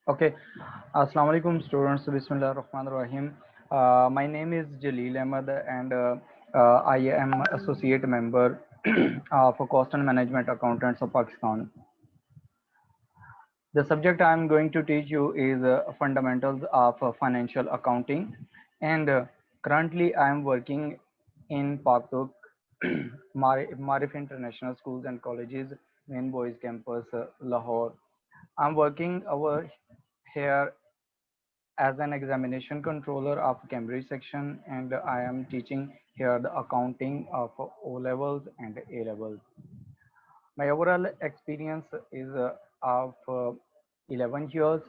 Okay. Assalamu alaikum students. Bismillah ar-Rahman ar-Rahim. My name is Jaleel Ahmed and I am associate member of Cost and Management Accountants of Pakistan. The subject I am going to teach you is fundamentals of financial accounting, and currently I am working in Paktok, Marif International Schools and Colleges, Main Boys Campus, Lahore. I'm working over here as an examination controller of Cambridge section, and I am teaching here the accounting of O levels and A levels. My overall experience is of 11 years,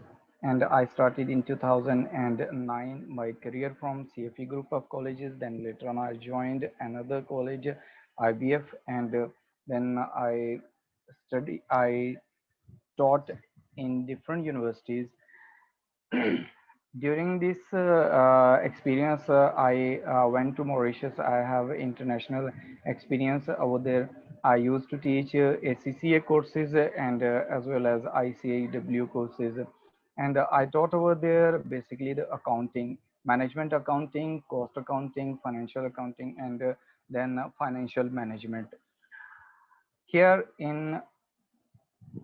and I started in 2009 my career from CFE group of colleges. Then later on I joined another college, IBF, and then I taught in different universities. During this experience, I went to Mauritius. I have international experience over there. I used to teach ACCA courses and as well as ICAEW courses. And I taught over there basically the accounting, management accounting, cost accounting, financial accounting, and then financial management. Here in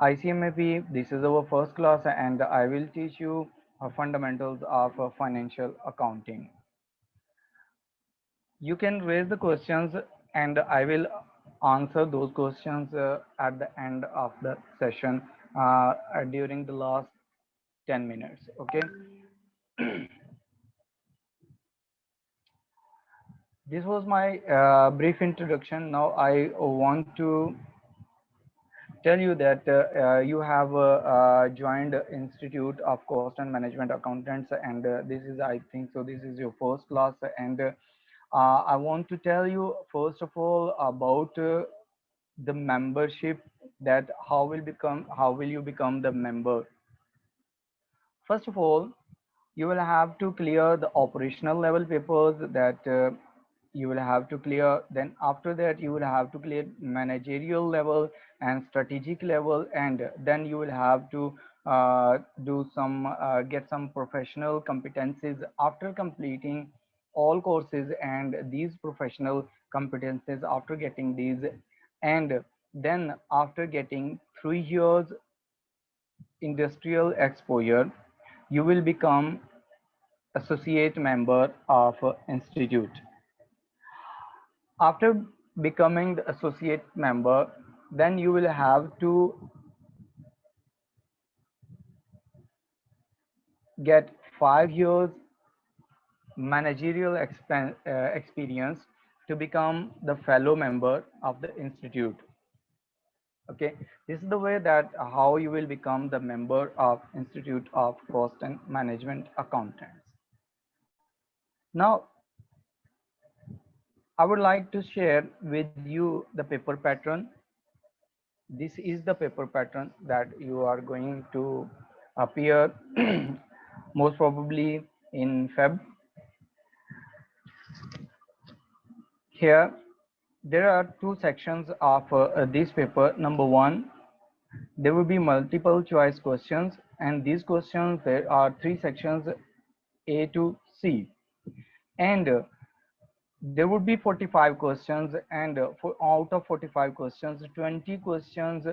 ICMAP, this is our first class, and I will teach you fundamentals of financial accounting. You can raise the questions, and I will answer those questions at the end of the session during the last 10 minutes. Okay. This was my brief introduction. Now I want to tell you that you have joined Institute of Cost and Management Accountants, and this is, I think so, this is your first class, and I want to tell you first of all about the membership, that how will you become the member. First of all, you will have to clear the operational level papers that you will have to clear. Then after that you will have to clear managerial level and strategic level, and then you will have to do some get some professional competencies after completing all courses, and these professional competencies after getting these, and then after getting 3 years industrial exposure, you will become associate member of institute. After becoming the associate member, then you will have to get 5 years managerial experience to become the fellow member of the institute. Okay, this is the way that how you will become the member of Institute of Cost and Management Accountants. Now I would like to share with you the paper pattern. This is the paper pattern that you are going to appear most probably in Feb. Here there are two sections of this paper. Number one, there will be multiple choice questions, and these questions, there are three sections, A to C, and there would be 45 questions, and out of 45 questions, 20 questions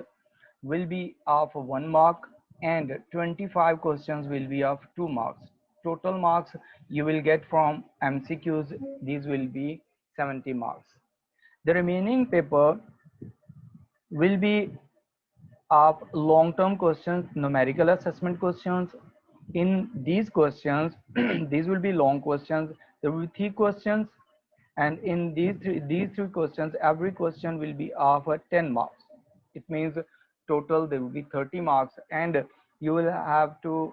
will be of 1 mark, and 25 questions will be of 2 marks. Total marks you will get from MCQs, these will be 70 marks. The remaining paper will be of long-term questions, numerical assessment questions. In these questions, these will be long questions. There will be 3 questions, and in these three questions, every question will be of 10 marks. It means total there will be 30 marks, and you will have to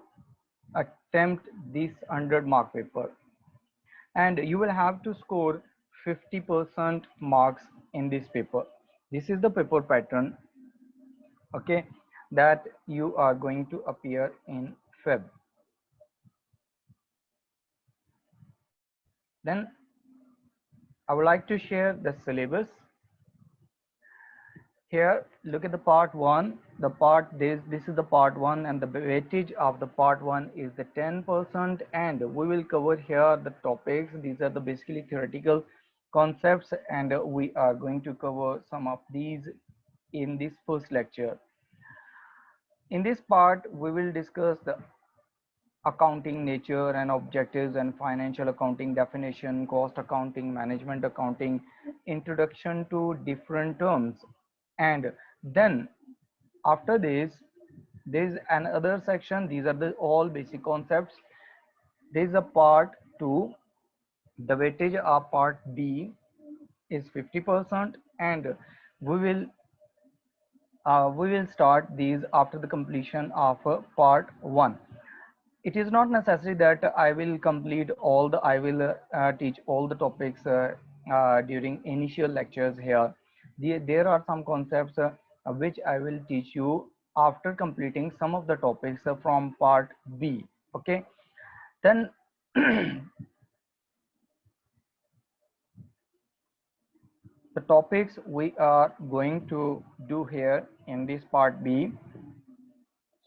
attempt this 100-mark paper, and you will have to score 50% marks in this paper. This is the paper pattern, okay, that you are going to appear in Feb. Then I would like to share the syllabus. here look at the part 1. The part this is the part 1, and the weightage of the part 1 is the 10%, and we will cover here the topics. These are the basically theoretical concepts, and we are going to cover some of these in this first lecture. In this part we will discuss the accounting nature and objectives and financial accounting definition, cost accounting, management accounting, introduction to different terms. And then after this there is another section. These are the all basic concepts. There is a part 2. The weightage of part B is 50%, and we will start these after the completion of part 1. It is not necessary that I will complete all the I will teach all the topics during initial lectures here. There are some concepts which I will teach you after completing some of the topics from part B. Okay, then the topics we are going to do here in this part B: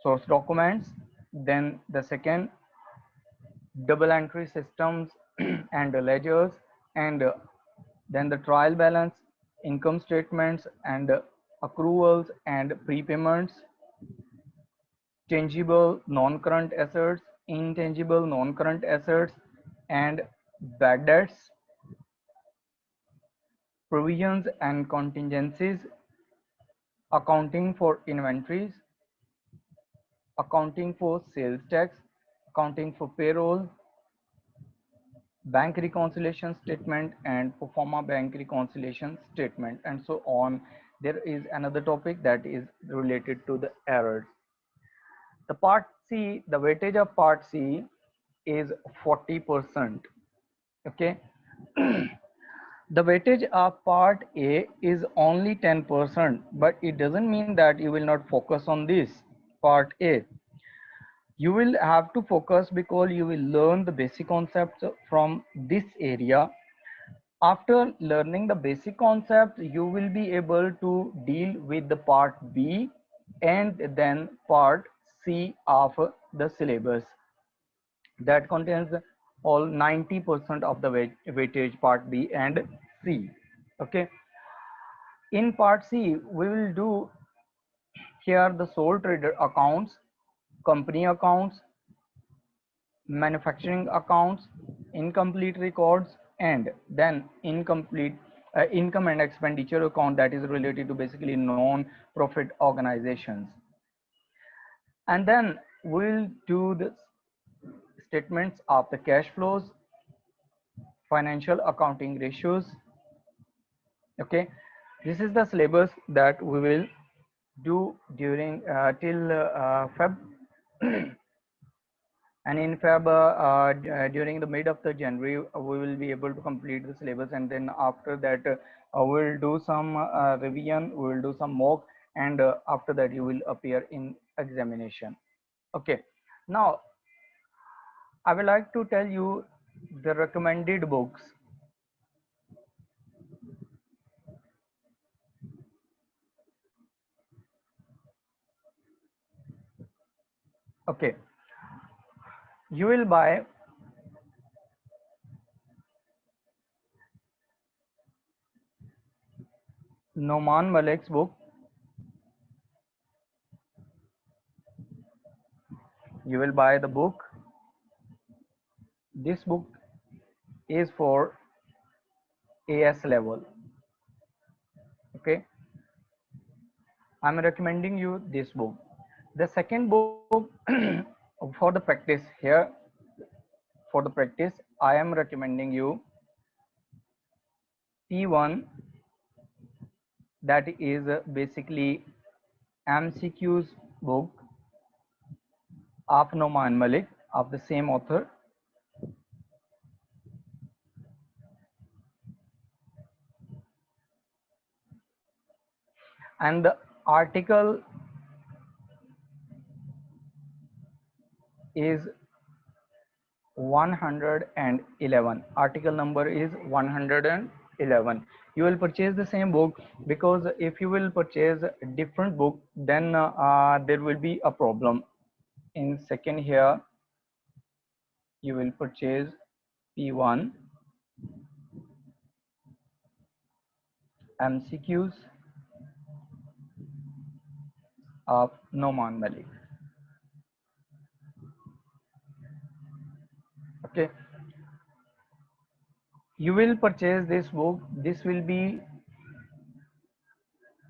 source documents, then the second, double entry systems and ledgers, and then the trial balance, income statements and accruals and prepayments, tangible non-current assets, intangible non-current assets, and bad debts, provisions and contingencies, accounting for inventories, accounting for sales tax, accounting for payroll, bank reconciliation statement and pro forma bank reconciliation statement, and so on. There is another topic that is related to the errors. The part C, the weightage of part C is 40%. Okay. The weightage of part A is only 10%, but it doesn't mean that you will not focus on this part A. You will have to focus because you will learn the basic concepts from this area. After learning the basic concepts, you will be able to deal with the part B and then part C of the syllabus that contains all 90% of the weightage, part B and C. Okay. In part C, we will do here the sole trader accounts, company accounts, manufacturing accounts, incomplete records, and then incomplete income and expenditure account that is related to basically non-profit organizations. And then we'll do the statements of the cash flows, financial accounting ratios. Okay, this is the syllabus that we will do during till Feb. And in Feb, during the mid of the January, we will be able to complete the syllabus, and then after that we'll do some revision, we will do some mock, and after that you will appear in examination. Okay, now I would like to tell you the recommended books. Okay, you will buy Noman Malik's book. You will buy the book. This book is for AS level. Okay, I'm recommending you this book. The second book for the practice here, for the practice, I am recommending you P1, that is basically MCQ's book of Noman Malik of the same author. And the article is 111. Article number is 111. 11. You will purchase the same book, because if you will purchase a different book, then there will be a problem. In second here, you will purchase P1 MCQs of Noman Malik. Okay, you will purchase this book. This will be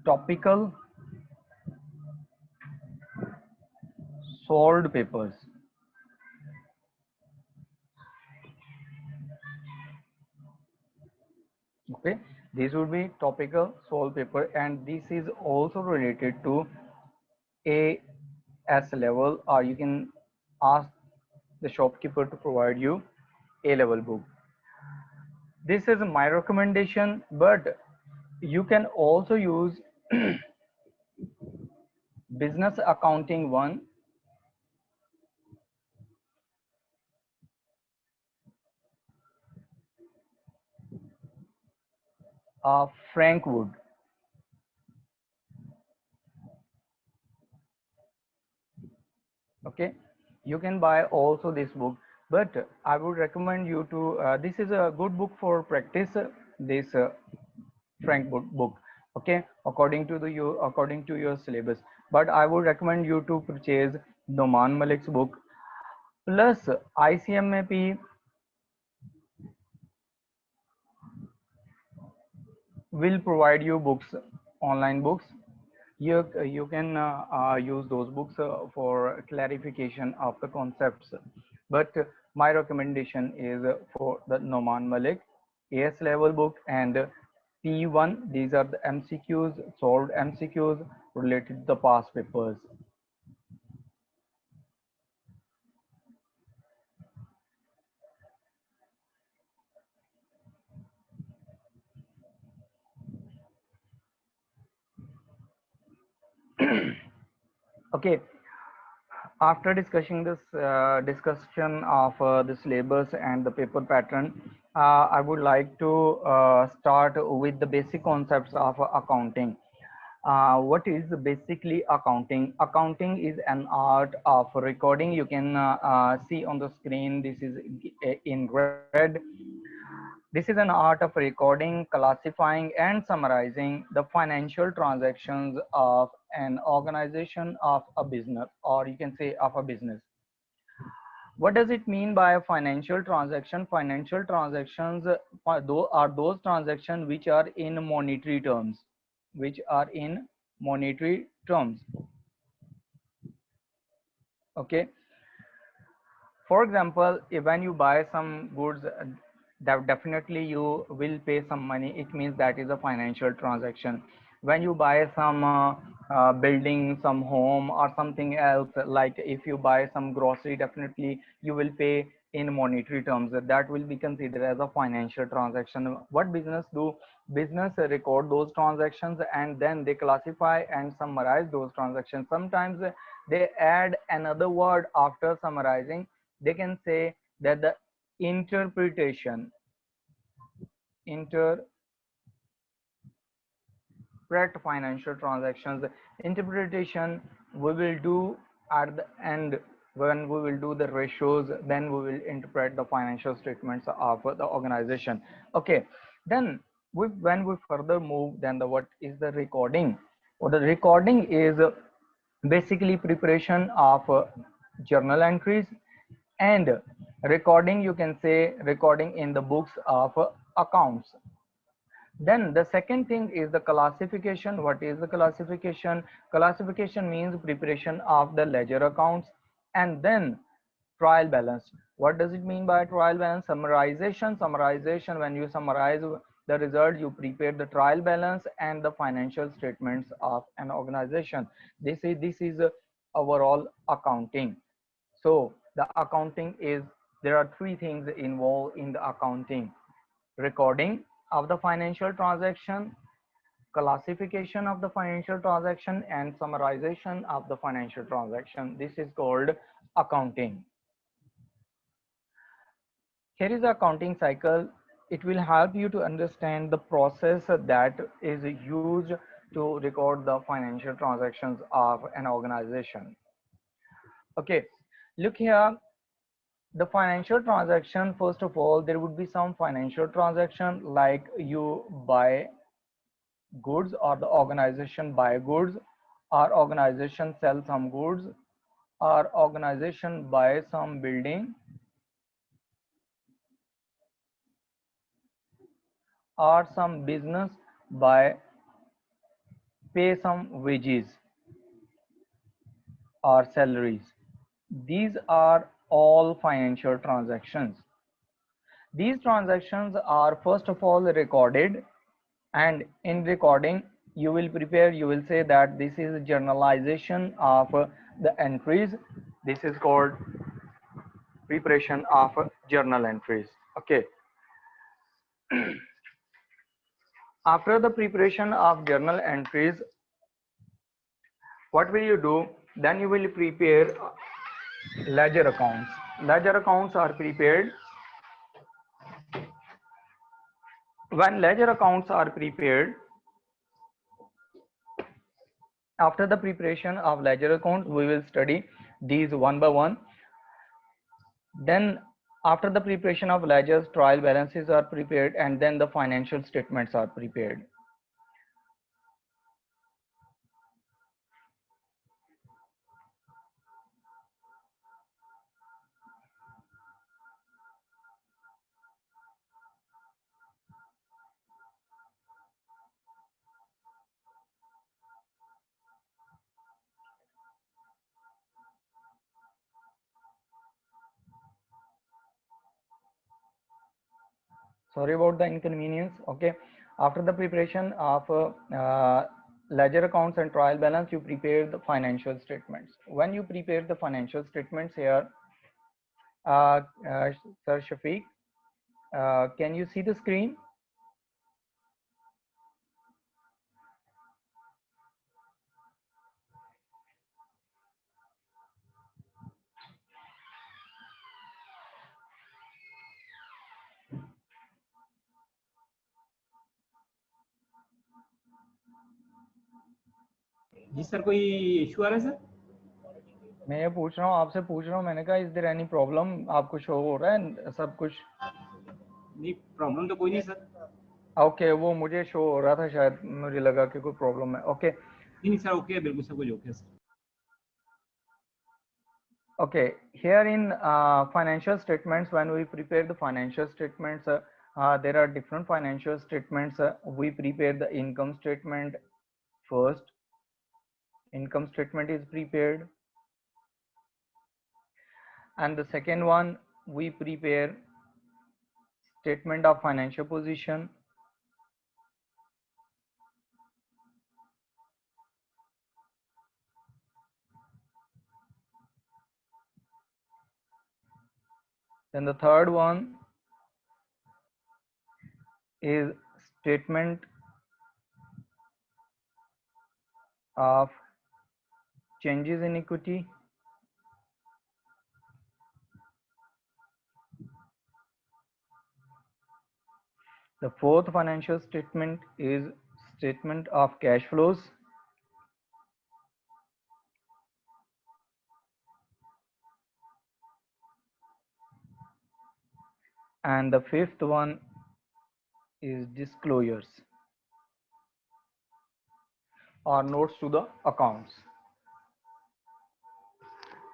topical solved papers. Okay, this would be topical solved paper, and this is also related to AS level, or you can ask the shopkeeper to provide you A level book. This is my recommendation, but you can also use business accounting one, Frank Wood. Okay, you can buy also this book, but I would recommend you to this is a good book for practice, this Frank Wood book. Okay, according to your syllabus, but I would recommend you to purchase Noman Malik's book. Plus ICMAP will provide you books, online books. You can use those books for clarification of the concepts, but my recommendation is for the Noman Malik AS level book and P1. These are the MCQs, solved MCQs related to the past papers. Okay, after discussing this discussion of the syllabus and the paper pattern, I would like to start with the basic concepts of accounting. What is basically accounting? Accounting is an art of recording. You can see on the screen, this is in red. This is an art of recording, classifying, and summarizing the financial transactions of an organization, of a business, or you can say of a business. What does it mean by a financial transaction? Financial transactions are those transactions which are in monetary terms, which are in monetary terms. Okay, for example, when you buy some goods, that definitely you will pay some money. It means that is a financial transaction. When you buy some building, some home or something else, like if you buy some grocery, definitely you will pay in monetary terms. That will be considered as a financial transaction. What business do? Business record those transactions, and then they classify and summarize those transactions. Sometimes they add another word after summarizing. They can say that the interpretation, interpret financial transactions. Interpretation we will do at the end, when we will do the ratios, then we will interpret the financial statements of the organization. Okay, then when we further move, then the what is the recording? Or the recording is basically preparation of journal entries, and recording, you can say recording in the books of accounts. Then the second thing is the classification. What is the classification? Classification means preparation of the ledger accounts. And then trial balance. What does it mean by trial balance? Summarization, when you summarize the result, you prepare the trial balance and the financial statements of an organization. This is overall accounting. So the accounting is, there are three things involved in the accounting: recording of the financial transaction, classification of the financial transaction, and summarization of the financial transaction. This is called accounting. Here is the accounting cycle. it will help you to understand the process that is used to record the financial transactions of an organization. Okay, look here, the financial transaction, first of all, there would be some financial transaction like you buy goods, or the organization buy goods, or organization sell some goods, or organization buy some building, or some business by pay some wages or salaries. These are all financial transactions. These transactions are first of all recorded, and in recording you will say that this is journalization of the entries. This is called preparation of journal entries. Okay, after the preparation of journal entries, what will you do? Then you will prepare ledger accounts. Ledger accounts are prepared. When ledger accounts are prepared, after the preparation of ledger accounts, we will study these one by one. Then after the preparation of ledgers, trial balances are prepared, and then the financial statements are prepared. Sorry about the inconvenience. Okay, after the preparation of ledger accounts and trial balance, you prepare the financial statements. When you prepare the financial statements here, Sir Shafiq, can you see the screen? जी sir, कोई issue आ रहा है sir? मैं ये पूछ रहा हूँ, आपसे पूछ रहा हूँ, मैंने कहा इज देयर एनी प्रॉब्लम? आपको शो हो रहा है सब कुछ? नहीं, प्रॉब्लम तो कोई नहीं सर। ओके, वो मुझे शो हो रहा था, शायद मुझे लगा कि कोई प्रॉब्लम है। ओके नहीं सर, ओके, बिल्कुल सब कुछ okay sir. Okay, here in financial statements, when we prepare the financial statements, there are different financial statements. We prepare the income statement first. Income statement is prepared, and the second one we prepare statement of financial position. Then the third one is statement of changes in equity. The fourth financial statement is statement of cash flows. And the fifth one is disclosures or notes to the accounts.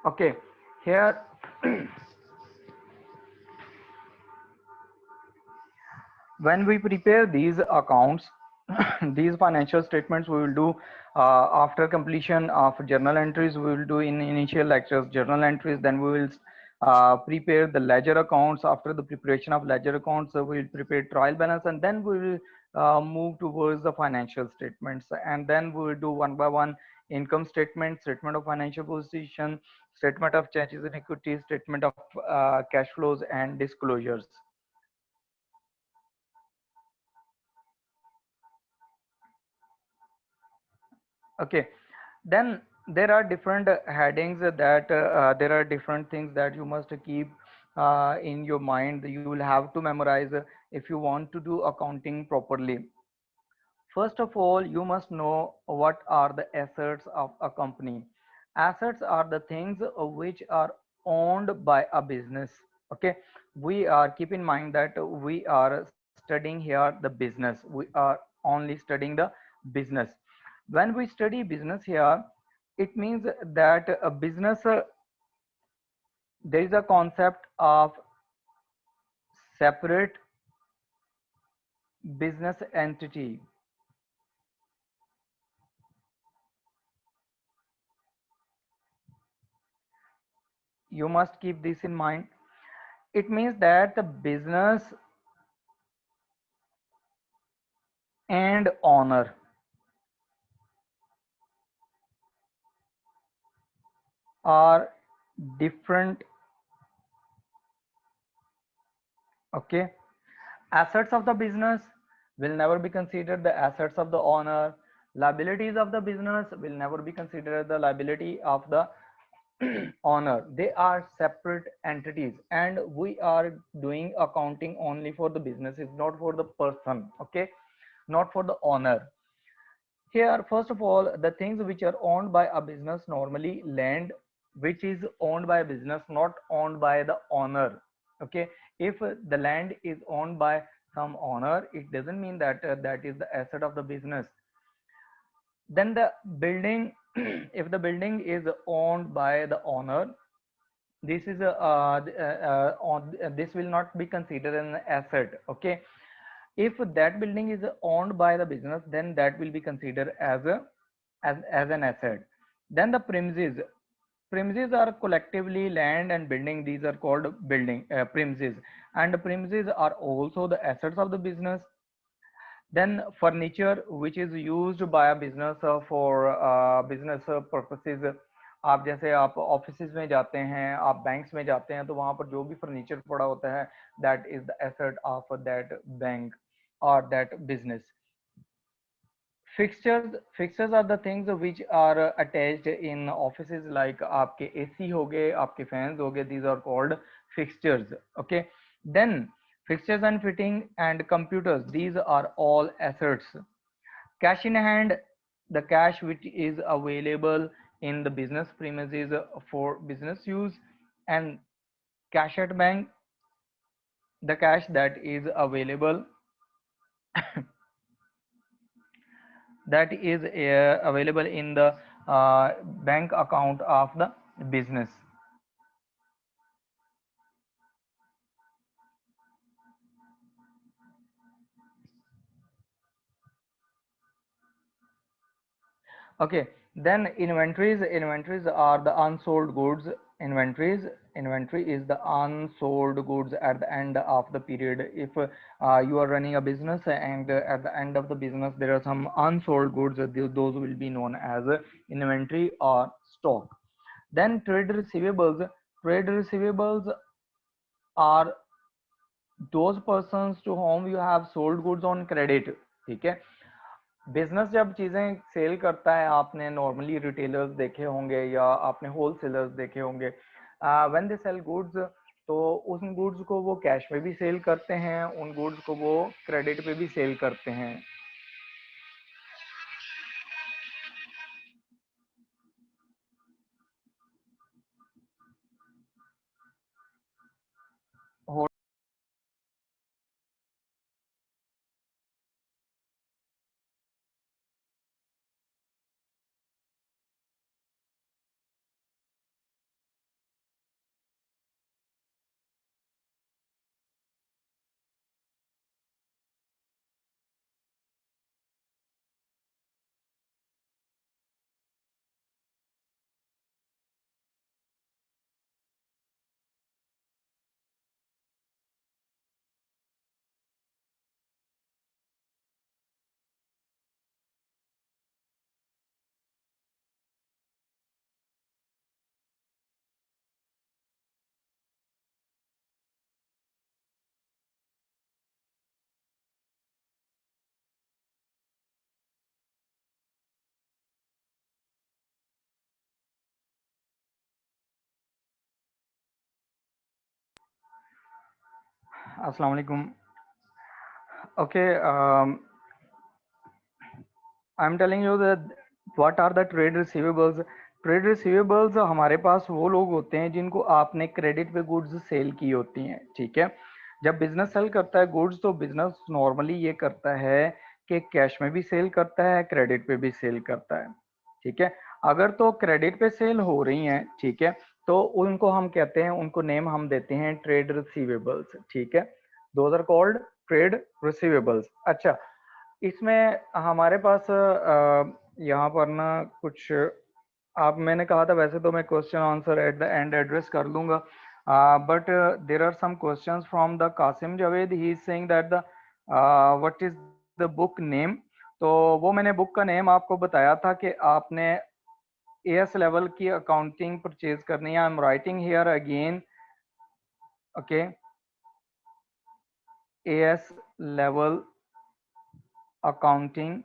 Okay, here when we prepare these accounts, these financial statements we will do after completion of journal entries. We will do in initial lectures journal entries, then we will prepare the ledger accounts. After the preparation of ledger accounts, we will prepare trial balance, and then we will move towards the financial statements, and then we will do one by one income statement, statement of financial position, statement of changes in equity, statement of cash flows, and disclosures. Okay, then there are different headings that there are different things that you must keep in your mind. You will have to memorize if you want to do accounting properly. First of all, you must know what are the assets of a company. Assets are the things which are owned by a business. Okay, we are, keep in mind that we are studying here the business. We are only studying the business. When we study business here, it means that a business, there is a concept of separate business entity. You must keep this in mind. It means that the business and owner are different. Okay, assets of the business will never be considered the assets of the owner. Liabilities of the business will never be considered the liability of the owner. They are separate entities, and we are doing accounting only for the businesses, not for the person. Okay, not for the owner. Here, first of all, the things which are owned by a business, normally land, which is owned by a business, not owned by the owner. Okay, if the land is owned by some owner, it doesn't mean that that is the asset of the business. Then the building, if the building is owned by the owner, this is this will not be considered an asset. Okay, if that building is owned by the business, then that will be considered as a as an asset. Then the premises are collectively land and building. These are called building premises, and the premises are also the assets of the business. Then furniture, which is used by a business for business purposes. आप जैसे आप office में जाते हैं, आप banks में जाते हैं, तो वहां पर जो भी फर्नीचर पड़ा होता है, that is the asset of that bank or that business. Fixtures are the things which are attached in offices, like आपके AC हो गए, आपके fans हो गए, these are called fixtures. Okay, then fixtures and fitting and computers, these are all assets. Cash in hand, the cash which is available in the business premises for business use. And cash at bank, the cash that is available that is available in the bank account of the business. Okay, then inventories are the unsold goods. Inventory is the unsold goods at the end of the period. If you are running a business, and at the end of the business there are some unsold goods, those will be known as inventory or stock. Then trade receivables are those persons to whom you have sold goods on credit. ठीक है, business जब चीजें cell करता है, आपने normally retailers देखे होंगे या आपने होलसेलर्स देखे होंगे, व्हेन दे सेल गुड्स, तो उन गुड्स को वो कैश में भी सेल करते हैं, उन गुड्स को वो क्रेडिट पे भी सेल करते हैं. अस्सलाम वालेकुम. Okay, I'm telling you that what are the trade receivables. Trade receivables हमारे पास वो लोग होते हैं जिनको आपने क्रेडिट पे गुड्स सेल की होती हैं, ठीक है। जब बिजनेस सेल करता है गुड्स तो बिजनेस नॉर्मली ये करता है कि कैश में भी सेल करता है, क्रेडिट पे भी सेल करता है, ठीक है। अगर तो क्रेडिट पे सेल हो रही हैं, ठीक है, तो उनको हम कहते हैं, उनको नेम हम देते हैं ट्रेड रिसीवेबल्स, ठीक है। Those are called trade receivables. अच्छा, इसमें हमारे पास यहाँ पर ना कुछ आप, मैंने कहा था वैसे तो मैं question answer at the end address कर लूंगा, but there are some questions from the Qasim Javed. He is saying that the what is the book name. तो वो मैंने बुक का नेम आपको बताया था कि आपने एएस लेवल की अकाउंटिंग परचेज करनी है। I am writing here again, okay, as level accounting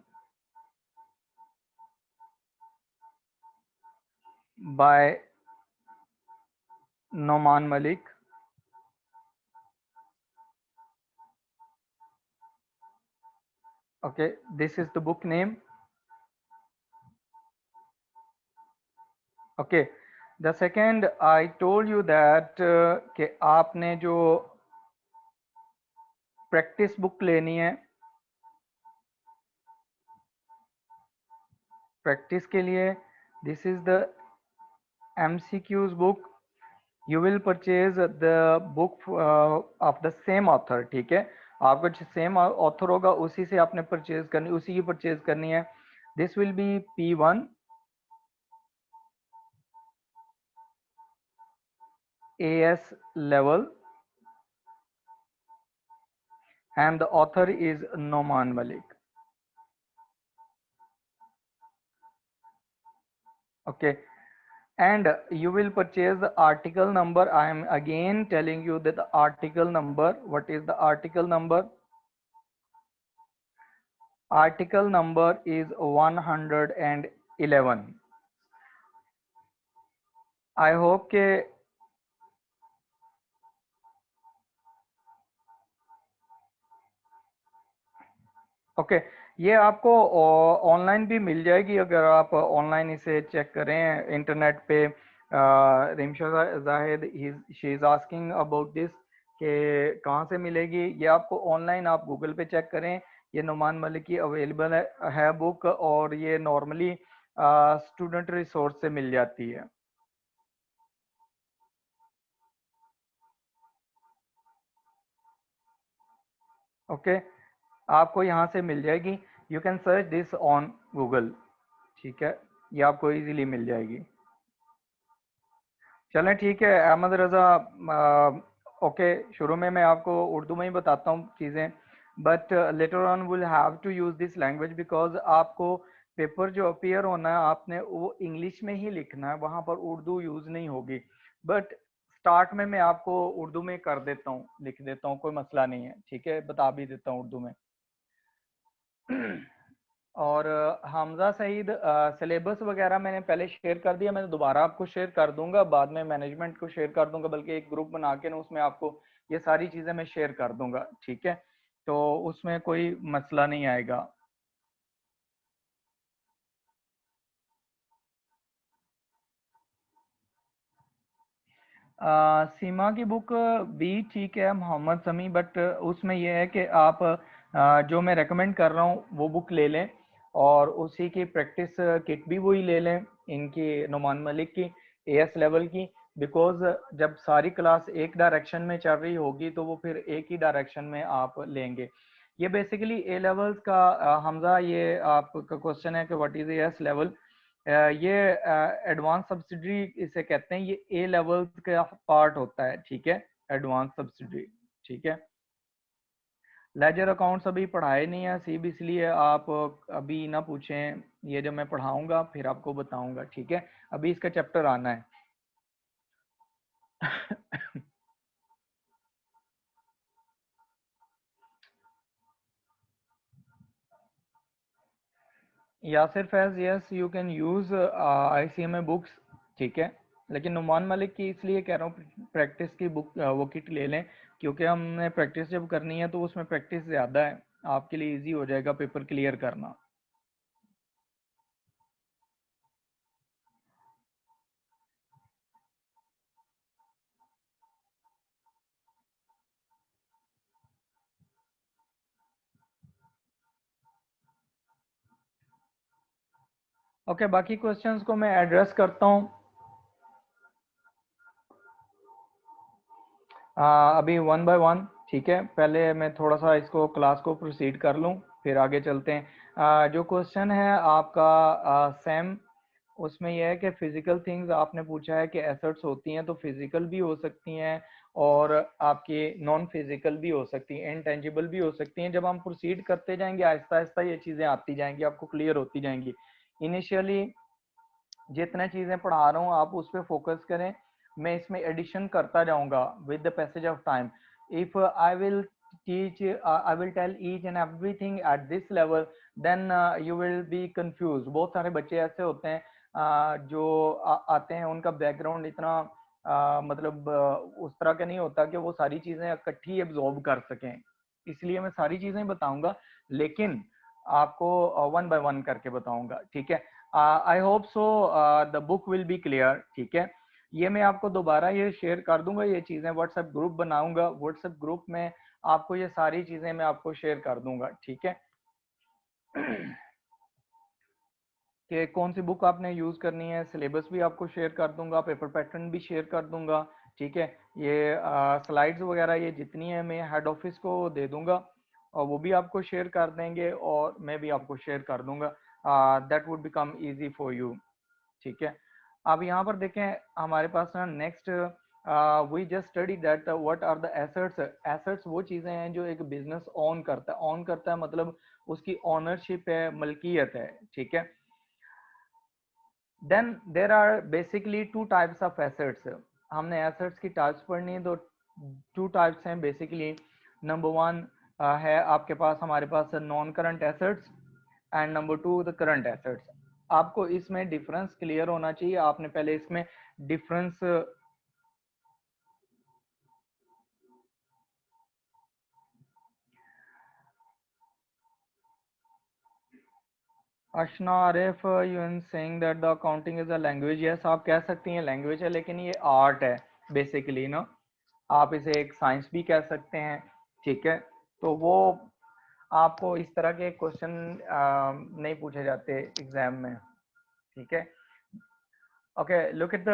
by Noman Malik. Okay, this is the book name. Okay, the second I told you that कि आपने जो प्रैक्टिस बुक लेनी है, practice के लिए this is the MCQs book. You will purchase the book of the same author, ठीक है। आपका जो सेम ऑथर होगा उसी से आपने परचेज करनी, उसी की परचेज करनी है। This will be P1 AS level and the author is Noman Malik. Okay, and you will purchase the article number. I am again telling you that the article number, what is the article number? Article number is 111. I hope के okay ये आपको online भी मिल जाएगी, अगर आप online इसे check करें internet पे। Rimsha Zahid she is asking about this कि कहाँ से मिलेगी। ये आपको ऑनलाइन आप गूगल पे चेक करें, ये नुमान मलिक की अवेलेबल है बुक, और ये नॉर्मली स्टूडेंट रिसोर्स से मिल जाती है। ओके, आपको यहाँ से मिल जाएगी, you can search this on Google, ठीक है, ये आपको इजीली मिल जाएगी। चलें ठीक है अहमद रज़ा, ओके, शुरू में मैं आपको उर्दू में ही बताता हूँ चीज़ें, but later on will have to use this language because आपको पेपर जो अपीयर होना है आपने वो इंग्लिश में ही लिखना है, वहाँ पर उर्दू यूज़ नहीं होगी। बट स्टार्ट में मैं आपको उर्दू में कर देता हूँ, लिख देता हूँ, कोई मसला नहीं है, ठीक है, बता भी देता हूँ उर्दू में। और हमजा सईद सिलेबस वगैरह मैंने पहले शेयर कर दिया, मैं दोबारा आपको शेयर कर दूंगा, बाद में मैनेजमेंट को शेयर कर दूंगा, बल्कि एक ग्रुप बना के ना उसमें आपको ये सारी चीज़ें मैं शेयर कर दूंगा, ठीक है, तो उसमें कोई मसला नहीं आएगा। सीमा की बुक भी ठीक है मोहम्मद समी, बट उसमें यह है कि आप जो मैं रेकमेंड कर रहा हूँ वो बुक ले लें, और उसी की प्रैक्टिस किट भी वही ले लें, इनकी नुमान मलिक की एएस लेवल की, बिकॉज जब सारी क्लास एक डायरेक्शन में चल रही होगी तो वो फिर एक ही डायरेक्शन में आप लेंगे। ये बेसिकली ए लेवल्स का हमजा, ये आपका क्वेश्चन है कि व्हाट इज एएस लेवल। ये एडवांस सब्सिडी इसे कहते हैं, ये ए लेवल का पार्ट होता है, ठीक है, एडवांस सब्सिडी, ठीक है। लेजर अकाउंट्स अभी पढ़ाए नहीं है सीब, इसलिए आप अभी ना पूछें, ये जब मैं पढ़ाऊंगा फिर आपको बताऊंगा, ठीक है, अभी इसका चैप्टर आना है। Yasir Faiz, yes you can use ICMA books, ठीक है, लेकिन नुमान मलिक की इसलिए कह रहा हूँ प्रैक्टिस की बुक वो किट ले लें, क्योंकि हमने प्रैक्टिस जब करनी है तो उसमें प्रैक्टिस ज़्यादा है, आपके लिए इजी हो जाएगा पेपर क्लियर करना। ओके, बाकी क्वेश्चंस को मैं एड्रेस करता हूं। अभी वन बाय वन, ठीक है। पहले मैं थोड़ा सा इसको क्लास को प्रोसीड कर लूं, फिर आगे चलते हैं। जो क्वेश्चन है आपका सेम, उसमें यह है कि फिजिकल थिंग्स आपने पूछा है कि एसेट्स होती हैं तो फिजिकल भी हो सकती हैं और आपकी नॉन फिजिकल भी हो सकती हैं, इनटेंजिबल भी हो सकती हैं। जब हम प्रोसीड करते जाएंगे आहिस्ता आहिस्ता ये चीज़ें आती जाएंगी, आपको क्लियर होती जाएंगी। इनिशियली जितने चीज़ें पढ़ा रहा हूँ आप उस पर फोकस करें, मैं इसमें एडिशन करता जाऊंगा with the passage of time. If I will teach I will tell each and everything at this level, then you will be confused। बहुत सारे बच्चे ऐसे होते हैं जो आते हैं, उनका बैकग्राउंड इतना मतलब उस तरह का नहीं होता कि वो सारी चीजें इकट्ठी एब्जॉर्ब कर सकें। इसलिए मैं सारी चीजें बताऊंगा, लेकिन आपको वन बाय वन करके बताऊंगा, ठीक है। I hope so the book will be clear, ठीक है। ये मैं आपको दोबारा ये शेयर कर दूंगा, ये चीजें व्हाट्सएप ग्रुप बनाऊंगा, व्हाट्सएप ग्रुप में आपको ये सारी चीजें मैं आपको शेयर कर दूंगा, ठीक है। कि कौन सी बुक आपने यूज करनी है, सिलेबस भी आपको शेयर कर दूंगा, पेपर पैटर्न भी शेयर कर दूंगा, ठीक है। ये स्लाइड्स वगैरह ये जितनी है मैं हेड ऑफिस को दे दूंगा और वो भी आपको शेयर कर देंगे और मैं भी आपको शेयर कर दूंगा। That would become easy for you, ठीक है। अब यहाँ पर देखें हमारे पास ना next we just study that what are the assets. Assets वो चीजें हैं जो एक बिजनेस ऑन करता है, ऑन करता है मतलब उसकी ओनरशिप है, मलकियत है, ठीक है। Then there are basically two types of assets. हमने एसेट्स की टाइप्स पढ़नी है तो टू टाइप्स हैं बेसिकली। नंबर वन है आपके पास, हमारे पास non current assets and number two the current assets. आपको इसमें डिफरेंस क्लियर होना चाहिए, आपने पहले इसमें difference Ashna Arif, you in saying that the accounting is a language. Yes, आप कह सकती हैं लैंग्वेज है, लेकिन ये आर्ट है बेसिकली ना। आप इसे एक साइंस भी कह सकते हैं, ठीक है। तो वो आपको इस तरह के क्वेश्चन नहीं पूछे जाते एग्जाम में, ठीक है। Okay, look at the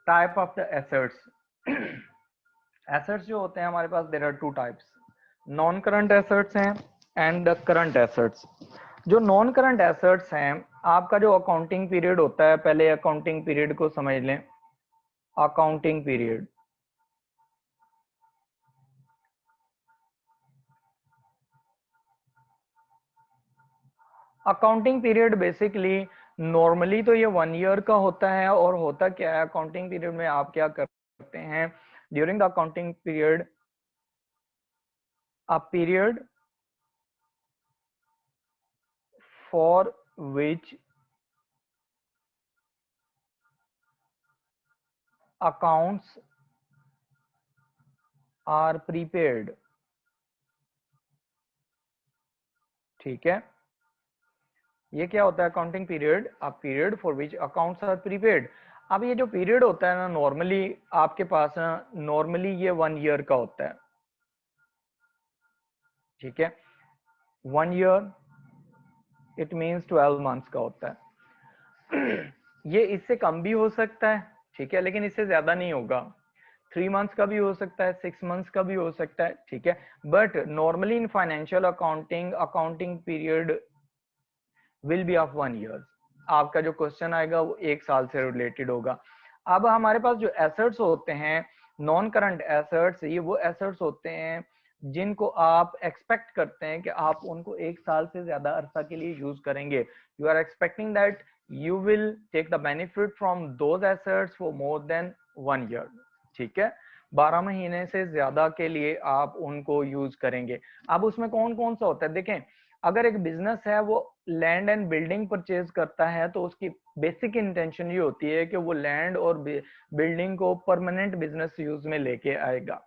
type of the assets. Assets जो होते हैं हमारे पास, there are two types, non current assets हैं एंड करंट एसेट्स। जो नॉन करंट एसेट्स हैं, आपका जो अकाउंटिंग पीरियड होता है, पहले अकाउंटिंग पीरियड को समझ लें। Accounting period, accounting period basically normally तो ये 1 ईयर का होता है। और होता क्या है अकाउंटिंग पीरियड में, आप क्या करते हैं during the accounting period, a period for which accounts are prepared, ठीक है। ये क्या होता है accounting period, a period for which accounts are prepared. अब ये जो पीरियड होता है ना, नॉर्मली आपके पास ना, नॉर्मली ये 1 ईयर का होता है, ठीक है। 1 ईयर इट मीन्स 12 मंथ्स का होता है। ये इससे कम भी हो सकता है, ठीक है, लेकिन इससे ज्यादा नहीं होगा। 3 मंथ्स का भी हो सकता है, 6 मंथ्स का भी हो सकता है, ठीक है। But normally in financial accounting, accounting period will be of 1 year. आपका जो क्वेश्चन आएगा वो 1 साल से रिलेटेड होगा। अब हमारे पास जो एसेट्स होते हैं, नॉन करंट एसेट्स, ये वो एसेट्स होते हैं जिनको आप एक्सपेक्ट करते हैं कि आप उनको 1 साल से ज्यादा अरसा के लिए यूज करेंगे। You are expecting that you will take the benefit from those assets for more than 1 year, ठीक है। 12 महीने से ज्यादा के लिए आप उनको यूज करेंगे। अब उसमें कौन कौन सा होता है देखें, अगर एक बिजनेस है वो लैंड एंड बिल्डिंग परचेज करता है तो उसकी बेसिक इंटेंशन ये होती है कि वो लैंड और बिल्डिंग को परमानेंट बिजनेस यूज में लेके आएगा।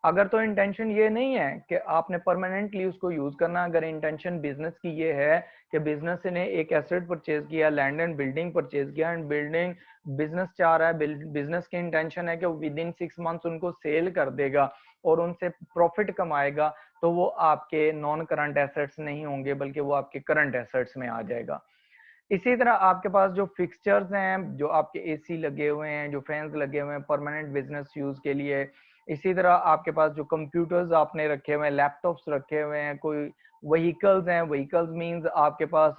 अगर तो इंटेंशन ये नहीं है कि आपने परमानेंटली उसको यूज करना, अगर इंटेंशन बिजनेस की ये है कि बिजनेस ने एक एसेट परचेज किया, लैंड एंड बिल्डिंग परचेज किया, एंड बिल्डिंग बिजनेस चाह रहा है, बिजनेस की इंटेंशन है कि विद इन 6 मंथ्स उनको सेल कर देगा और उनसे प्रॉफिट कमाएगा, तो वो आपके नॉन करंट एसेट्स नहीं होंगे बल्कि वो आपके करंट एसेट्स में आ जाएगा। इसी तरह आपके पास जो फिक्सचर्स हैं, जो आपके एसी लगे हुए हैं, जो फैंस लगे हुए हैं परमानेंट बिजनेस यूज के लिए, इसी तरह आपके पास जो कंप्यूटर्स आपने रखे हुए हैं, लैपटॉप्स रखे हुए हैं, कोई व्हीकल्स हैं, व्हीकल्स मींस आपके पास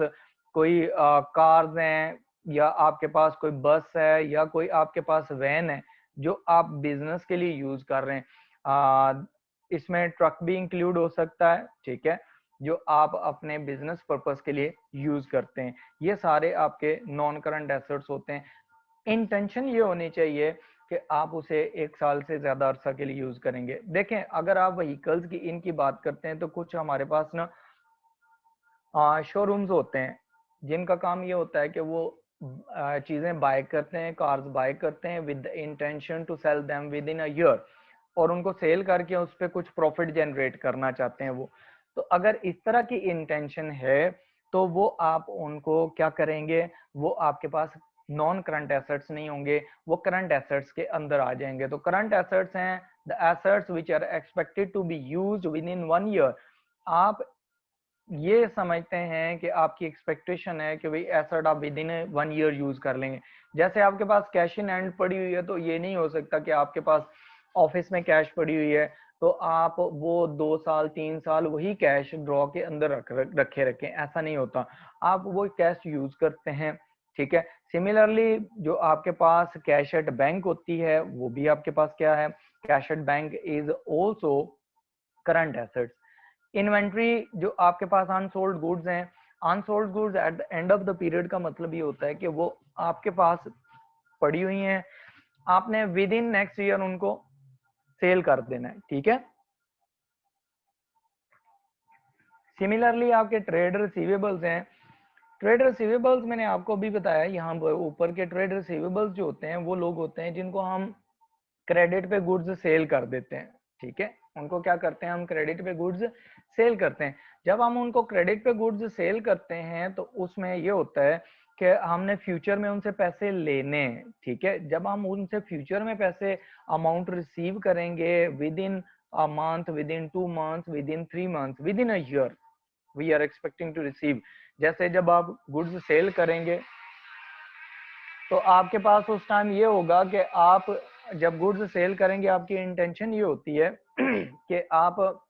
कोई कार्स हैं, या आपके पास कोई बस है, या कोई आपके पास वैन है जो आप बिजनेस के लिए यूज कर रहे हैं। इसमें ट्रक भी इंक्लूड हो सकता है, ठीक है, जो आप अपने बिजनेस पर्पस के लिए यूज करते हैं। ये सारे आपके नॉन करंट एसेट्स होते हैं। इंटेंशन ये होनी चाहिए कि आप उसे 1 साल से ज्यादा अरसा के लिए यूज करेंगे। देखें, अगर आप व्हीकल्स की इनकी बात करते हैं तो कुछ हमारे पास ना शोरूम्स होते हैं जिनका काम ये होता है कि वो चीजें बाय करते हैं, कार्स बाय करते हैं with intention to sell them within a year, और उनको सेल करके उस पर कुछ प्रॉफिट जनरेट करना चाहते हैं वो। तो अगर इस तरह की इंटेंशन है तो वो आप उनको क्या करेंगे, वो आपके पास नॉन करंट एसेट्स नहीं होंगे, वो करंट एसेट्स के अंदर आ जाएंगे। तो करंट एसेट्स हैं the assets which are expected to be used within 1 year. आप ये समझते हैं कि आपकी एक्सपेक्टेशन है कि भाई एसेट आप विद इन 1 ईयर यूज कर लेंगे। जैसे आपके पास कैश इन हैंड पड़ी हुई है, तो ये नहीं हो सकता कि आपके पास ऑफिस में कैश पड़ी हुई है तो आप वो 2 साल 3 साल वही कैश ड्रॉ के अंदर रखे रखें, ऐसा नहीं होता। आप वो कैश यूज करते हैं, ठीक है। सिमिलरली जो आपके पास कैश एट बैंक होती है, वो भी आपके पास क्या है, cash at bank is also current assets. Inventory जो आपके पास अनसोल्ड गुड्स हैं, unsold goods at the end of the period का मतलब ये होता है कि वो आपके पास पड़ी हुई हैं, आपने विद इन नेक्स्ट ईयर उनको सेल कर देना है, ठीक है। सिमिलरली आपके ट्रेड रिसीवेबल्स हैं, ट्रेड रिसीवेबल्स मैंने आपको अभी बताया, यहाँ ऊपर के ट्रेड रिसीवेबल्स जो होते हैं वो लोग होते हैं जिनको हम क्रेडिट पे गुड्स सेल कर देते हैं, ठीक है। उनको क्या करते हैं, हम क्रेडिट पे गुड्स सेल करते हैं। जब हम उनको क्रेडिट पे गुड्स सेल करते हैं तो उसमें ये होता है कि हमने फ्यूचर में उनसे पैसे लेने हैं, ठीक है। जब हम उनसे फ्यूचर में पैसे अमाउंट रिसीव करेंगे within a month, within 2 months, within 3 months, within a year we are expecting to receive. जैसे जब आप गुड्स सेल करेंगे तो आपके पास उस टाइम ये होगा कि आप जब गुड्स सेल करेंगे आपकी इंटेंशन ये होती है कि आप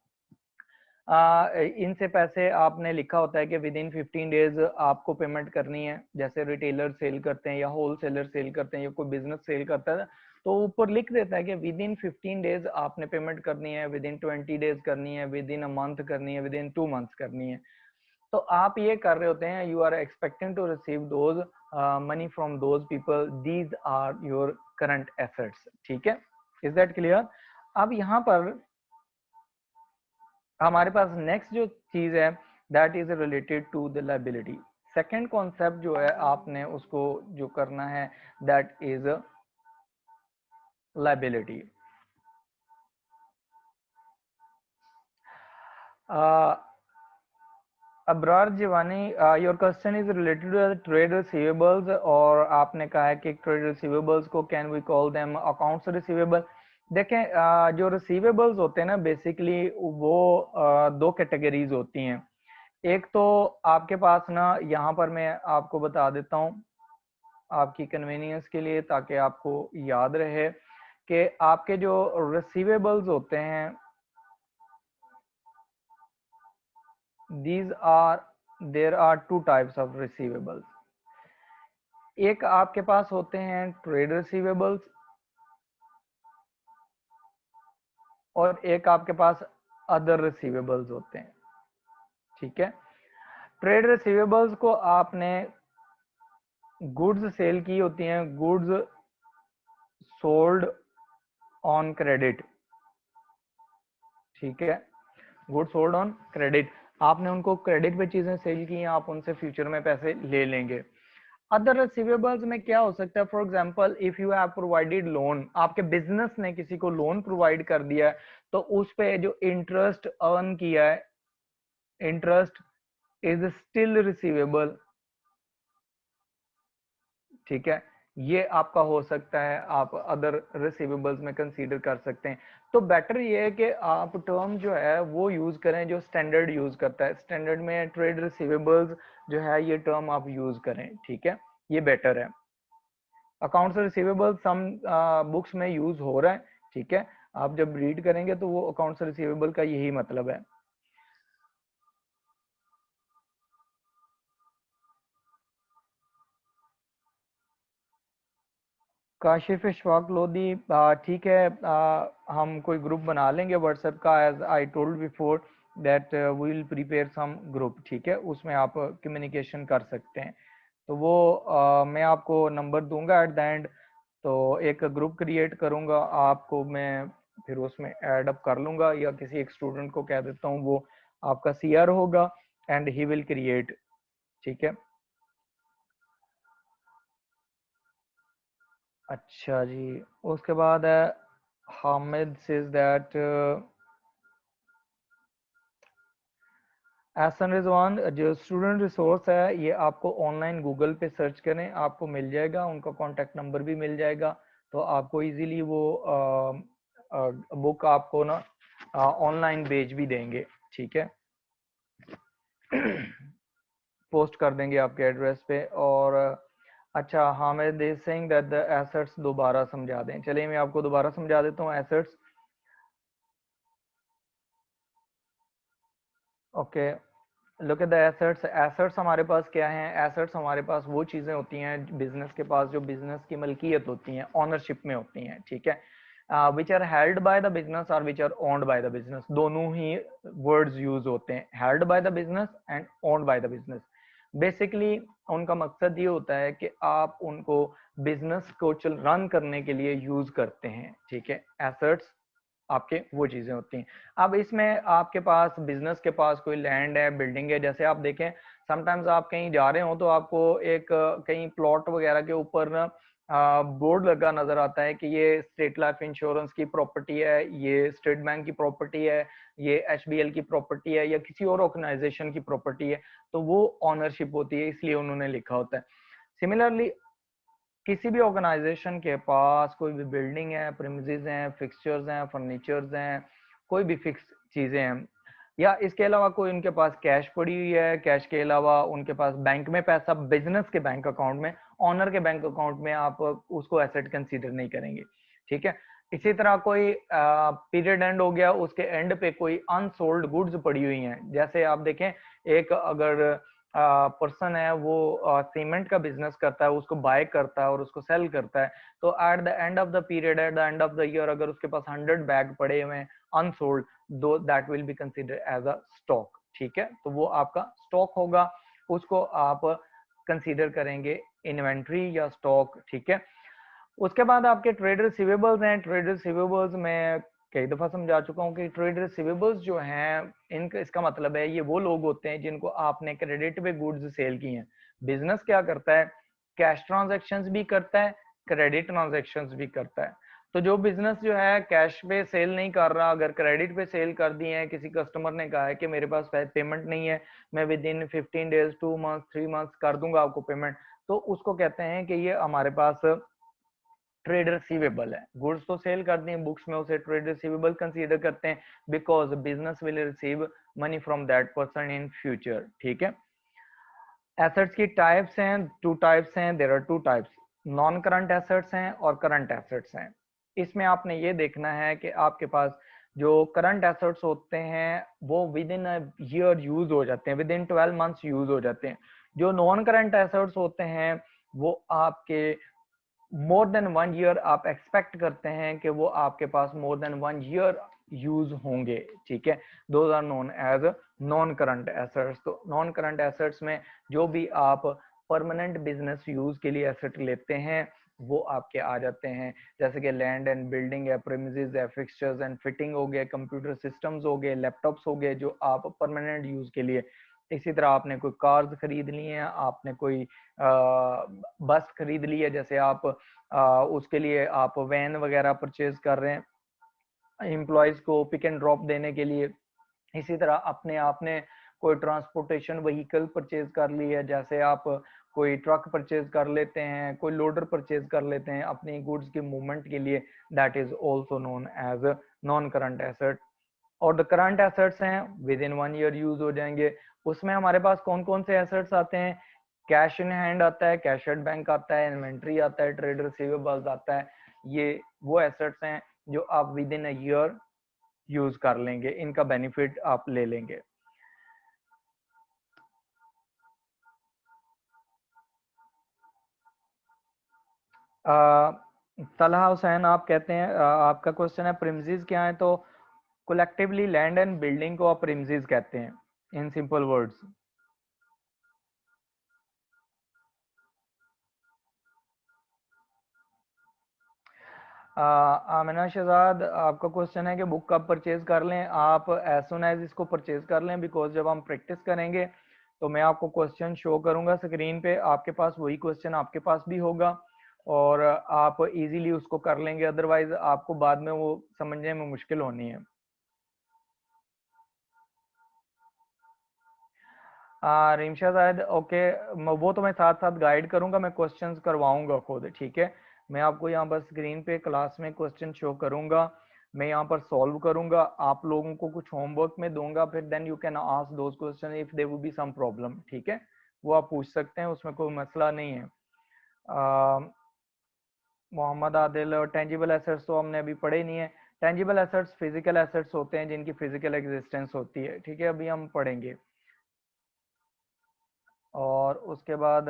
इनसे पैसे, आपने लिखा होता है कि विद इन 15 डेज आपको पेमेंट करनी है। जैसे रिटेलर सेल करते हैं या होलसेलर सेल करते हैं या कोई बिजनेस सेल करता है तो ऊपर लिख देता है कि विद इन 15 डेज आपने पेमेंट करनी है, विद इन 20 डेज करनी है, विद इन अ मंथ करनी है, विद इन 2 मंथ्स करनी है। तो आप ये कर रहे होते हैं, you are expecting to receive those money from those people, these are your current assets, ठीक है। Is that clear? अब यहाँ पर हमारे पास नेक्स्ट जो चीज है that is related to the liability. Second concept जो है आपने उसको जो करना है that is liability. Abrar Jiwani, your question is related to trade receivables, और आपने कहा है कि ट्रेड रिसीवेबल्स को can we call them accounts receivable. देखें, जो रिसीवेबल्स होते हैं ना बेसिकली वो दो कैटेगरीज होती हैं। एक तो आपके पास ना, यहाँ पर मैं आपको बता देता हूँ आपकी कन्वीनियंस के लिए ताकि आपको याद रहे कि आपके जो रिसीवेबल्स होते हैं there are two types of receivables. एक आपके पास होते हैं ट्रेड रिसीवेबल्स और एक आपके पास अदर रिसीवेबल्स होते हैं, ठीक है। ट्रेड रिसीवेबल्स को आपने गुड्स सेल की होती हैं, गुड्स सोल्ड ऑन क्रेडिट, ठीक है। गुड्स सोल्ड ऑन क्रेडिट, आपने उनको क्रेडिट पे चीजें सेल की हैं, आप उनसे फ्यूचर में पैसे ले लेंगे। अदर रिसीवेबल्स में क्या हो सकता है, for example if you have provided loan, आपके बिजनेस ने किसी को लोन प्रोवाइड कर दिया है, तो उस पे जो इंटरेस्ट अर्न किया है, इंटरेस्ट इज स्टिल रिसीवेबल, ठीक है, ये आपका हो सकता है, आप अदर रिसीवेबल्स में कंसीडर कर सकते हैं। तो बेटर ये है कि आप टर्म जो है वो यूज करें जो स्टैंडर्ड यूज करता है, स्टैंडर्ड में ट्रेड रिसीवेबल्स जो है ये टर्म आप यूज करें, ठीक है, ये बेटर है। अकाउंट्स रिसीवेबल सम बुक्स में यूज हो रहा है, ठीक है, आप जब रीड करेंगे तो वो अकाउंट्स रिसीवेबल का यही मतलब है। काशिफ इशफाक लोधी, ठीक है, हम कोई ग्रुप बना लेंगे व्हाट्सएप का, as I told before that we will prepare some group, ठीक है, उसमें आप कम्युनिकेशन कर सकते हैं। तो वो मैं आपको नंबर दूंगा एट द एंड, तो एक ग्रुप क्रिएट करूंगा, आपको मैं फिर उसमें ऐड अप कर लूंगा, या किसी एक स्टूडेंट को कह देता हूँ, वो आपका सीआर होगा एंड ही विल क्रिएट, ठीक है। अच्छा जी, उसके बाद है हामिद सेज दैट एहसन रिजवान, जो स्टूडेंट रिसोर्स है ये आपको ऑनलाइन गूगल पे सर्च करें, आपको मिल जाएगा, उनका कॉन्टेक्ट नंबर भी मिल जाएगा, तो आपको इजीली वो बुक आपको ना ऑनलाइन भेज भी देंगे, ठीक है, पोस्ट कर देंगे आपके एड्रेस पे। और अच्छा, Hamid is saying that the assets दोबारा समझा दें, चलिए मैं आपको दोबारा समझा देता हूँ assets. Okay, look at the assets, assets हमारे पास क्या है, एसेट्स हमारे पास वो चीजें होती हैं बिजनेस के पास जो बिजनेस की मलकियत होती हैं, ओनरशिप में होती हैं, ठीक है, which are held by the business और which are owned by the business, दोनों ही वर्ड्स यूज होते हैं, held by the business and owned by the business. Basically उनका मकसद ये होता है कि आप उनको बिजनेस को चल रन करने के लिए यूज करते हैं, ठीक है, एसेट्स आपके वो चीजें होती हैं। अब इसमें आपके पास बिजनेस के पास कोई लैंड है, बिल्डिंग है, जैसे आप देखें समटाइम्स आप कहीं जा रहे हो तो आपको एक कहीं प्लॉट वगैरह के ऊपर ना बोर्ड लगा नजर आता है कि ये स्टेट लाइफ इंश्योरेंस की प्रॉपर्टी है, ये स्टेट बैंक की प्रॉपर्टी है, ये एचबीएल की प्रॉपर्टी है, या किसी और ऑर्गेनाइजेशन की प्रॉपर्टी है, तो वो ऑनरशिप होती है, इसलिए उन्होंने लिखा होता है। सिमिलरली किसी भी ऑर्गेनाइजेशन के पास कोई भी बिल्डिंग है, प्रीमिसेस हैं, फिक्सचर्स हैं, फर्नीचर्स हैं, कोई भी फिक्स चीजें हैं, या इसके अलावा कोई उनके पास कैश पड़ी हुई है, कैश के अलावा उनके पास बैंक में पैसा, बिजनेस के बैंक अकाउंट में, ऑनर के बैंक अकाउंट में, आप उसको एसेट कंसीडर नहीं करेंगे, ठीक है। इसी तरह कोई पीरियड एंड हो गया, उसके एंड पे कोई अनसोल्ड गुड्स पड़ी हुई हैं, जैसे आप देखें एक अगर पर्सन है वो सीमेंट का बिजनेस करता है, उसको बाय करता है और उसको सेल करता है, तो eight the end of the period, eight the end of the year, अगर उसके पास 100 बैग पड़े हुए हैं अनसोल्ड, दो that will be consider as a stock, ठीक है, तो वो आपका स्टॉक होगा, उसको आप कंसीडर करेंगे इन्वेंट्री या स्टॉक, ठीक है। उसके बाद आपके ट्रेड रिसीवेबल्स हैं, ट्रेड रिसीवेबल्स में कई दफा समझा चुका हूँ कि ट्रेड रिसीवेबल्स जो हैं इनका इसका मतलब है ये वो लोग होते हैं जिनको आपने क्रेडिट पे गुड्स सेल की हैं। बिजनेस क्या करता है, कैश ट्रांजैक्शंस भी करता है, क्रेडिट ट्रांजैक्शंस भी करता है। तो जो बिजनेस जो है कैश पे सेल नहीं कर रहा, अगर क्रेडिट पे सेल कर दिए हैं, किसी कस्टमर ने कहा है कि मेरे पास पेमेंट नहीं है, मैं with in 15 days 2 months 3 months कर दूंगा आपको पेमेंट, तो उसको कहते हैं कि ये हमारे पास ट्रेड रिसीवेबल है। गुड्स तो सेल कर दी बुक्स में, उसे ट्रेड रिसीवेबल कंसीडर करते हैं, because business will receive money from that person in future, ठीक है। एसेट्स की टाइप्स हैं, टू टाइप्स हैं, there are two types, non current assets हैं और करंट एसेट्स हैं। इसमें आपने ये देखना है कि आपके पास जो करंट एसेट्स होते हैं वो within a year use हो जाते हैं, विद इन 12 मंथ्स यूज हो जाते हैं। जो नॉन करंट एसेट्स होते हैं वो आपके मोर देन 1 ईयर आप एक्सपेक्ट करते हैं कि वो आपके पास मोर देन 1 ईयर यूज होंगे, ठीक है, those are known as non current assets. तो नॉन करंट एसेट्स में जो भी आप परमानेंट बिजनेस यूज के लिए एसेट लेते हैं वो आपके आ जाते हैं, जैसे कि लैंड एंड बिल्डिंग है, प्रीमिसेस है, फिक्सचर्स एंड फिटिंग हो गए, कंप्यूटर सिस्टम्स हो गए, लैपटॉप्स हो गए, जो आप परमानेंट यूज के लिए इसी तरह आपने कोई कार्स खरीद ली है, आपने कोई बस खरीद ली है, जैसे आप उसके लिए आप वैन वगैरह परचेज कर रहे हैं एम्प्लॉयज को पिक एंड ड्रॉप देने के लिए। इसी तरह अपने आपने कोई ट्रांसपोर्टेशन व्हीकल परचेज कर ली है, जैसे आप कोई ट्रक परचेज कर लेते हैं, कोई लोडर परचेज कर लेते हैं अपनी गुड्स की मूवमेंट के लिए, that is also known as non current asset. और द करंट एसेट्स हैं विद इन 1 ईयर यूज हो जाएंगे। उसमें हमारे पास कौन कौन से एसेट्स आते हैं? कैश इन हैंड आता है, कैश एट बैंक आता है, इन्वेंट्री आता है, ट्रेड रिसीवेबल्स आता है। ये वो एसेट्स हैं जो आप with in a year use कर लेंगे, इनका बेनिफिट आप ले लेंगे। तलहा हुसैन आप कहते हैं आपका क्वेश्चन है प्रिमिसेस क्या है, तो कलेक्टिवली लैंड एंड बिल्डिंग को आप प्रिमिसेस कहते हैं in simple words. Amina Shahzad आपका क्वेश्चन है कि बुक कब परचेज कर लें? आप एज सुन एज इसको परचेज कर लें, बिकॉज जब हम प्रैक्टिस करेंगे तो मैं आपको क्वेश्चन शो करूंगा स्क्रीन पे, आपके पास वही क्वेश्चन आपके पास भी होगा और आप इजीली उसको कर लेंगे, अदरवाइज आपको बाद में वो समझने में मुश्किल होनी है। रिमशा शायद ओके, वो तो मैं साथ साथ गाइड करूंगा, मैं क्वेश्चंस करवाऊंगा खुद, ठीक है। मैं आपको यहाँ पर स्क्रीन पे क्लास में क्वेश्चन शो करूंगा, मैं यहाँ पर सॉल्व करूंगा, आप लोगों को कुछ होमवर्क में दूंगा, फिर then you can ask those question if there will be some problem, ठीक है। वो आप पूछ सकते हैं, उसमें कोई मसला नहीं है। मोहम्मद आदिल, टेंजिबल एसेट्स तो हमने अभी पढ़े नहीं है। टेंजिबल एसेट्स फिजिकल एसेट्स होते हैं जिनकी फिजिकल एग्जिस्टेंस होती है, ठीक है, अभी हम पढ़ेंगे। और उसके बाद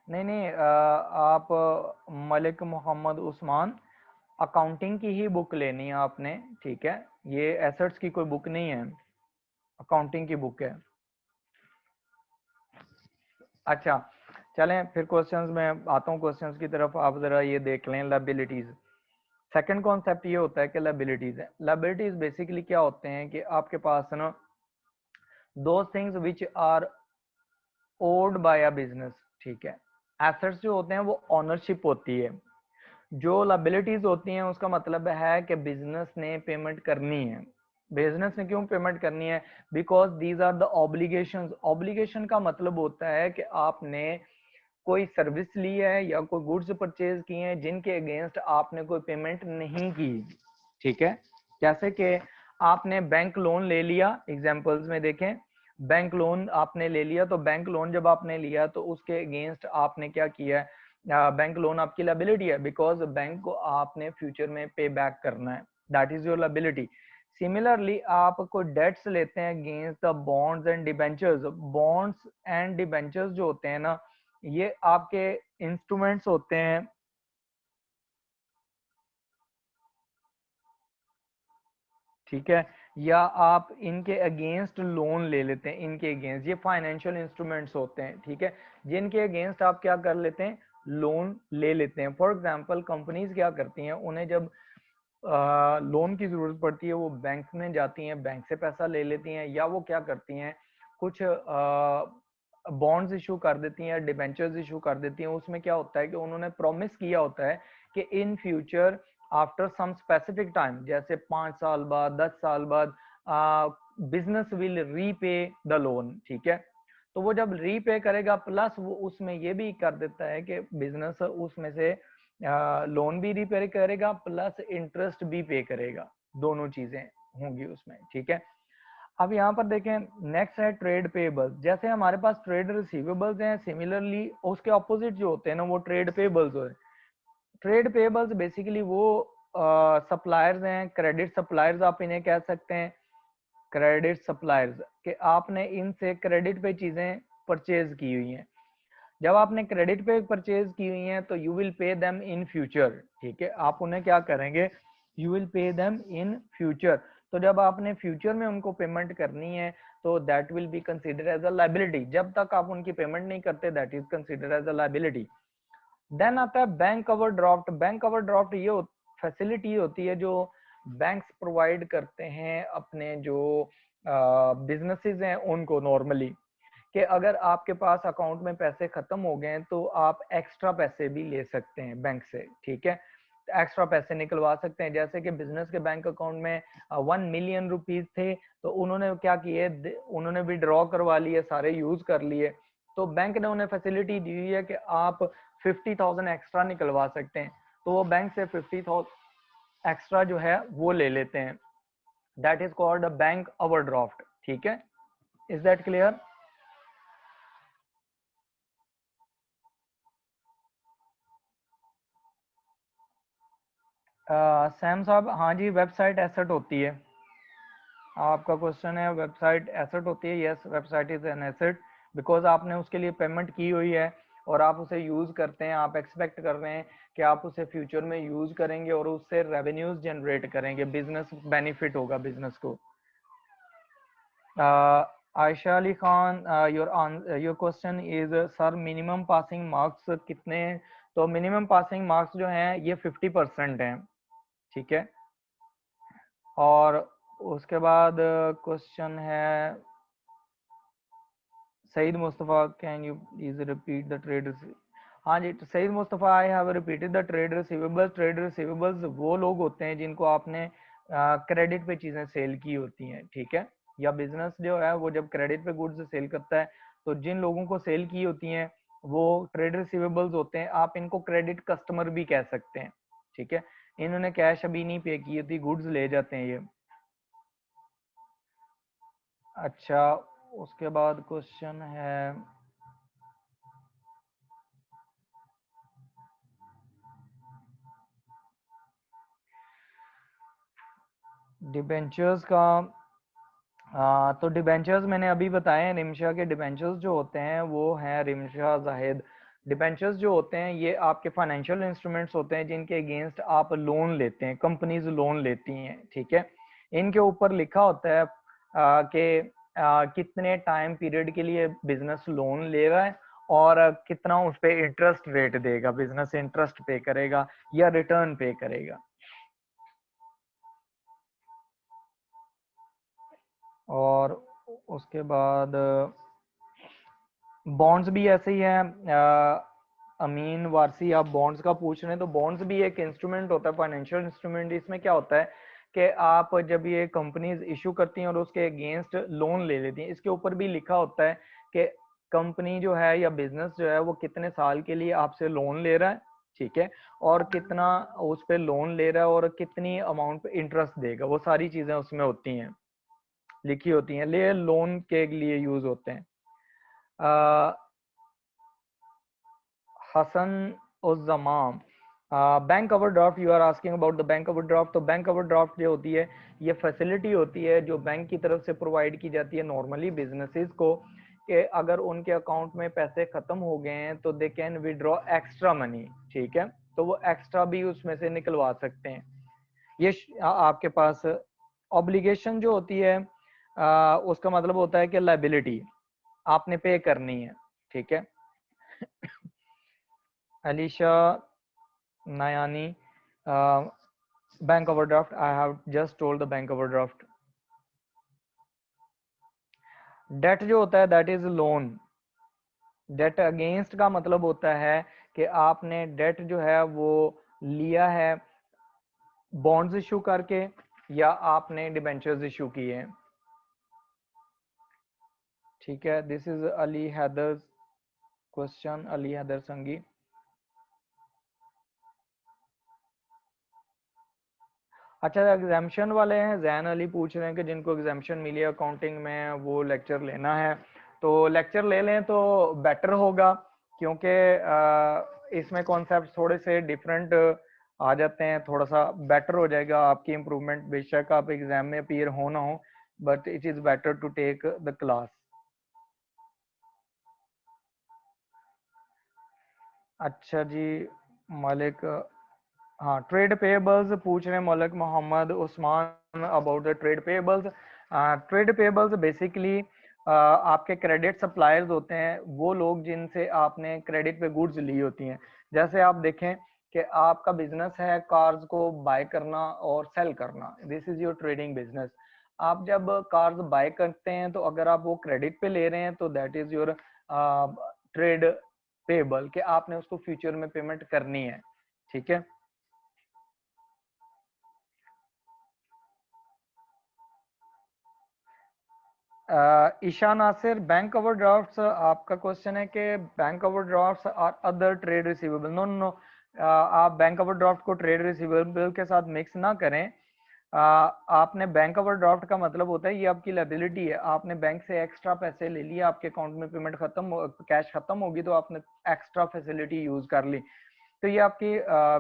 नहीं नहीं आप मलिक मोहम्मद उस्मान, अकाउंटिंग की ही बुक लेनी है आपने, ठीक है, ये एसेट्स की कोई बुक नहीं है, अकाउंटिंग की बुक है। अच्छा चलें फिर क्वेश्चंस में आता हूँ, क्वेश्चंस की तरफ आप जरा ये देख लें। लायबिलिटीज, सेकंड कॉन्सेप्ट ये होता है कि लायबिलिटीज है। लायबिलिटीज बेसिकली क्या होते हैं कि आपके पास ना those things which are old by a business, ठीक है। एसेट्स जो होते हैं वो ओनरशिप होती है, जो लायबिलिटीज होती हैं उसका मतलब है कि बिजनेस ने पेमेंट करनी है। बिजनेस ने क्यों पेमेंट करनी है? Because these are the obligations. Obligation का मतलब होता है कि आपने कोई सर्विस ली है या कोई गुड्स परचेज किए हैं जिनके अगेंस्ट आपने कोई पेमेंट नहीं की, ठीक है। जैसे कि आपने बैंक लोन ले लिया, एग्जांपल्स में देखें, बैंक लोन आपने ले लिया, तो बैंक लोन जब आपने लिया तो उसके अगेंस्ट आपने क्या किया है? बैंक लोन आपकी लायबिलिटी है, बिकॉज बैंक को आपने फ्यूचर में पे बैक करना है, that is your liability. Similarly आप कोई डेट्स लेते हैं against the bonds and debentures. Bonds and debentures जो होते हैं ना, ये आपके इंस्ट्रूमेंट्स होते हैं, ठीक है, या आप इनके अगेंस्ट लोन ले लेते हैं, इनके अगेंस्ट, ये फाइनेंशियल इंस्ट्रूमेंट्स होते हैं, ठीक है, जिनके अगेंस्ट आप क्या कर लेते हैं? लोन ले लेते हैं। फॉर एग्जांपल कंपनीज क्या करती हैं, उन्हें जब लोन की जरूरत पड़ती है वो बैंक में जाती हैं, बैंक से पैसा ले लेती हैं, या वो क्या करती हैं कुछ बॉन्ड्स इशू कर देती हैं, डिबेंचर्स इशू कर देती हैं। उसमें क्या होता है कि उन्होंने प्रॉमिस किया होता है कि in future after some specific time, जैसे 5 साल बाद, 10 साल बाद, business will repay the loan, ठीक है। तो वो जब रीपे करेगा, प्लस वो उसमें ये भी कर देता है कि बिजनेस उसमें से लोन भी रीपे करेगा प्लस इंटरेस्ट भी पे करेगा, दोनों चीजें होंगी उसमें, ठीक है। अब यहाँ पर देखें, नेक्स्ट है ट्रेड पेबल्स। जैसे हमारे पास ट्रेड रिसीवेबल्स हैं, सिमिलरली उसके ऑपोजिट जो होते हैं ना वो ट्रेड पेबल्स होते हैं। ट्रेड पेबल्स बेसिकली वो सप्लायर्स हैं, क्रेडिट सप्लायर्स आप इन्हें कह सकते हैं, क्रेडिट सप्लायर्स, कि आपने इनसे क्रेडिट पे चीजें परचेज की हुई हैं। जब आपने क्रेडिट पे परचेज की हुई हैं तो you will pay them in future, ठीक है, आप उन्हें क्या करेंगे? You will pay them in future. तो जब आपने फ्यूचर में उनको पेमेंट करनी है तो that will be consider as a liability. जब तक आप उनकी पेमेंट नहीं करते that is consider as a liability. Then आता है बैंक ओवरड्राफ्ट। बैंक ओवरड्राफ्ट ये फैसिलिटी होती है जो बैंक्स प्रोवाइड करते हैं अपने जो बिजनेसेस हैं उनको नॉर्मली, कि अगर आपके पास अकाउंट में पैसे खत्म हो गए हैं तो आप एक्स्ट्रा पैसे भी ले सकते हैं बैंक से, ठीक है, एक्स्ट्रा पैसे निकलवा सकते हैं। जैसे कि बिजनेस के बैंक अकाउंट में 1 मिलियन रुपीज थे, तो उन्होंने क्या किए, उन्होंने विड्रॉ करवा लिए, सारे यूज कर लिए, तो बैंक ने उन्हें फैसिलिटी दी हुई है कि आप 50,000 एक्स्ट्रा निकलवा सकते हैं, तो वो बैंक से 50,000 एक्स्ट्रा जो है वो ले लेते हैं। That is called a bank overdraft, ठीक है। Is that clear? सैम साहब, हाँ जी, वेबसाइट एसेट होती है। आपका क्वेश्चन है वेबसाइट एसेट होती है, yes, website is an asset, because आपने उसके लिए पेमेंट की हुई है और आप उसे यूज करते हैं, आप एक्सपेक्ट कर रहे हैं कि आप उसे फ्यूचर में यूज करेंगे और उससे रेवेन्यूज जनरेट करेंगे, बिजनेस बेनिफिट होगा बिजनेस को। Ayesha Ali Khan, your question is sir minimum passing marks कितने हैं? तो मिनिमम पासिंग मार्क्स जो हैं ये 50% हैं, ठीक है। और उसके बाद क्वेश्चन है Saeed Mustafa, can you please repeat the trade? हाँ जी, तो Saeed Mustafa, I have repeated the trade receivables. Trade receivables वो लोग होते हैं जिनको आपने क्रेडिट पे चीज़ें सेल की होती हैं, ठीक है, या बिजनेस जो है वो जब क्रेडिट पे गुड्स सेल करता है, तो जिन लोगों को सेल की होती हैं वो ट्रेड रिसीवेबल्स होते हैं। आप इनको क्रेडिट कस्टमर भी कह सकते हैं, ठीक है। इन्होंने कैश अभी नहीं पे की होती, गुड्स ले जाते हैं ये। अच्छा, उसके बाद क्वेश्चन है डिबेंचर्स का। तो डिबेंचर्स मैंने अभी बताए हैं, रिमशा के डिबेंचर्स जो होते हैं वो हैं रिमशा जाहिद। डिबेंचर्स जो होते हैं ये आपके फाइनेंशियल इंस्ट्रूमेंट्स होते हैं जिनके अगेंस्ट आप लोन लेते हैं, कंपनीज लोन लेती हैं, ठीक है। इनके ऊपर लिखा होता है कि कितने टाइम पीरियड के लिए बिजनेस लोन ले रहा है और कितना उस पर इंटरेस्ट रेट देगा, बिजनेस इंटरेस्ट पे करेगा या रिटर्न पे करेगा। और उसके बाद बॉन्ड्स भी ऐसे ही है। अमीन वारसी, आप बॉन्ड्स का पूछ रहे हैं, तो बॉन्ड्स भी एक इंस्ट्रूमेंट होता है, फाइनेंशियल इंस्ट्रूमेंट। इसमें क्या होता है कि आप जब ये कंपनीज इशू करती हैं और उसके अगेंस्ट लोन ले लेती हैं, इसके ऊपर भी लिखा होता है कि कंपनी जो है या बिजनेस जो है वो कितने साल के लिए आपसे लोन ले रहा है, ठीक है, और कितना उस पर लोन ले रहा है और कितनी अमाउंट पे इंटरेस्ट देगा, वो सारी चीजें उसमें होती हैं, लिखी होती हैं, ले लोन के लिए यूज होते हैं। Hasan Uzzaman, bank overdraft, you are asking about the bank overdraft. तो बैंक ओवरड्राफ्ट जो होती है ये फैसिलिटी होती है जो बैंक की तरफ से प्रोवाइड की जाती है नॉर्मली बिजनेसेस को, कि अगर उनके अकाउंट में पैसे खत्म हो गए हैं तो they can withdraw extra money, ठीक है, तो वो एक्स्ट्रा भी उसमें से निकलवा सकते हैं। ये आपके पास ऑब्लिगेशन जो होती है उसका मतलब होता है कि लाइबिलिटी आपने पे करनी है, ठीक है। Alisha Nayani, bank overdraft, I have just told the bank overdraft. Debt जो होता है that is loan. Debt against का मतलब होता है कि आपने डेट जो है वो लिया है बॉन्ड्स इशू करके या आपने डिबेंचर्स इशू किए हैं, ठीक है। This is Ali Haider question, Ali Haider Sangi. अच्छा, एग्जाम्शन वाले हैं, जैन अली पूछ रहे हैं कि जिनको एग्जाम्शन मिली है अकाउंटिंग में वो लेक्चर लेना है, तो लेक्चर ले लें तो बेटर होगा, क्योंकि इसमें कॉन्सेप्ट थोड़े से डिफरेंट आ जाते हैं, थोड़ा सा बेटर हो जाएगा आपकी इम्प्रूवमेंट। बेशक आप एग्जाम में अपीयर हो ना हो, but it is better to take the class. अच्छा जी, मालिक, हाँ, ट्रेड पेबल्स पूछ रहे हैं Malik Mohammad Usman about the trade payables. Trade payables basically आपके क्रेडिट सप्लायर्स होते हैं, वो लोग जिनसे आपने क्रेडिट पे गुड्स ली होती हैं। जैसे आप देखें कि आपका बिजनेस है कार्स को बाय करना और सेल करना, this is your trading business. आप जब कार्स बाय करते हैं तो अगर आप वो क्रेडिट पे ले रहे हैं तो that is your trade payable, कि आपने उसको फ्यूचर में पेमेंट करनी है, ठीक है। ईशा नासिर, बैंक ओवरड्राफ्ट्स, आपका क्वेश्चन है कि बैंक ओवरड्राफ्ट्स और other trade receivable. No no, आप बैंक ओवरड्राफ्ट को ट्रेड रिसीवेबल के साथ मिक्स ना करें। आपने बैंक ओवरड्राफ्ट का मतलब होता है ये आपकी लायबिलिटी है, आपने बैंक से एक्स्ट्रा पैसे ले लिए, आपके अकाउंट में पेमेंट खत्म, कैश खत्म होगी तो आपने एक्स्ट्रा फैसिलिटी यूज कर ली, तो ये आपकी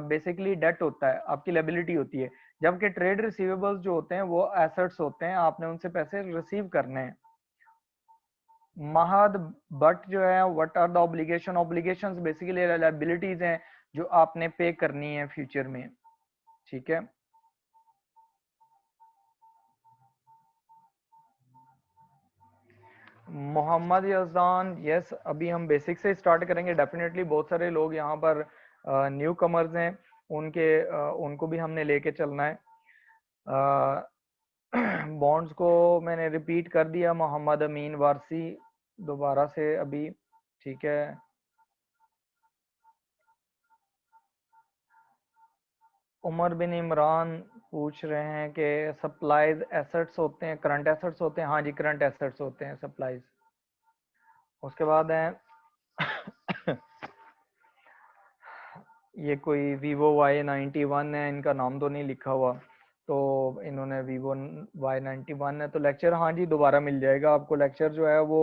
बेसिकली डेट होता है, आपकी लायबिलिटी होती है। जबकि ट्रेड रिसीवेबल्स जो होते हैं वो एसेट्स होते हैं, आपने उनसे पैसे रिसीव करने हैं। महद बट जो है, what are the obligation, obligations basically liabilities हैं जो आपने पे करनी है फ्यूचर में, ठीक है। मोहम्मद यजदान, यस, अभी हम बेसिक से स्टार्ट करेंगे डेफिनेटली। बहुत सारे लोग यहाँ पर न्यू कमर्स हैं, उनको भी हमने लेके चलना है। बॉन्ड्स को मैंने रिपीट कर दिया, मोहम्मद अमीन वारसी दोबारा से अभी, ठीक है। उमर बिन इमरान पूछ रहे हैं कि सप्लाईज एसेट्स होते हैं, करंट एसेट्स होते हैं? हाँ जी, करंट एसेट्स होते हैं सप्लाईज। उसके बाद है ये कोई वीवो Y91 है, इनका नाम तो नहीं लिखा हुआ, तो इन्होंने वीवो Y91 है, तो लेक्चर हाँ जी दोबारा मिल जाएगा आपको। लेक्चर जो है वो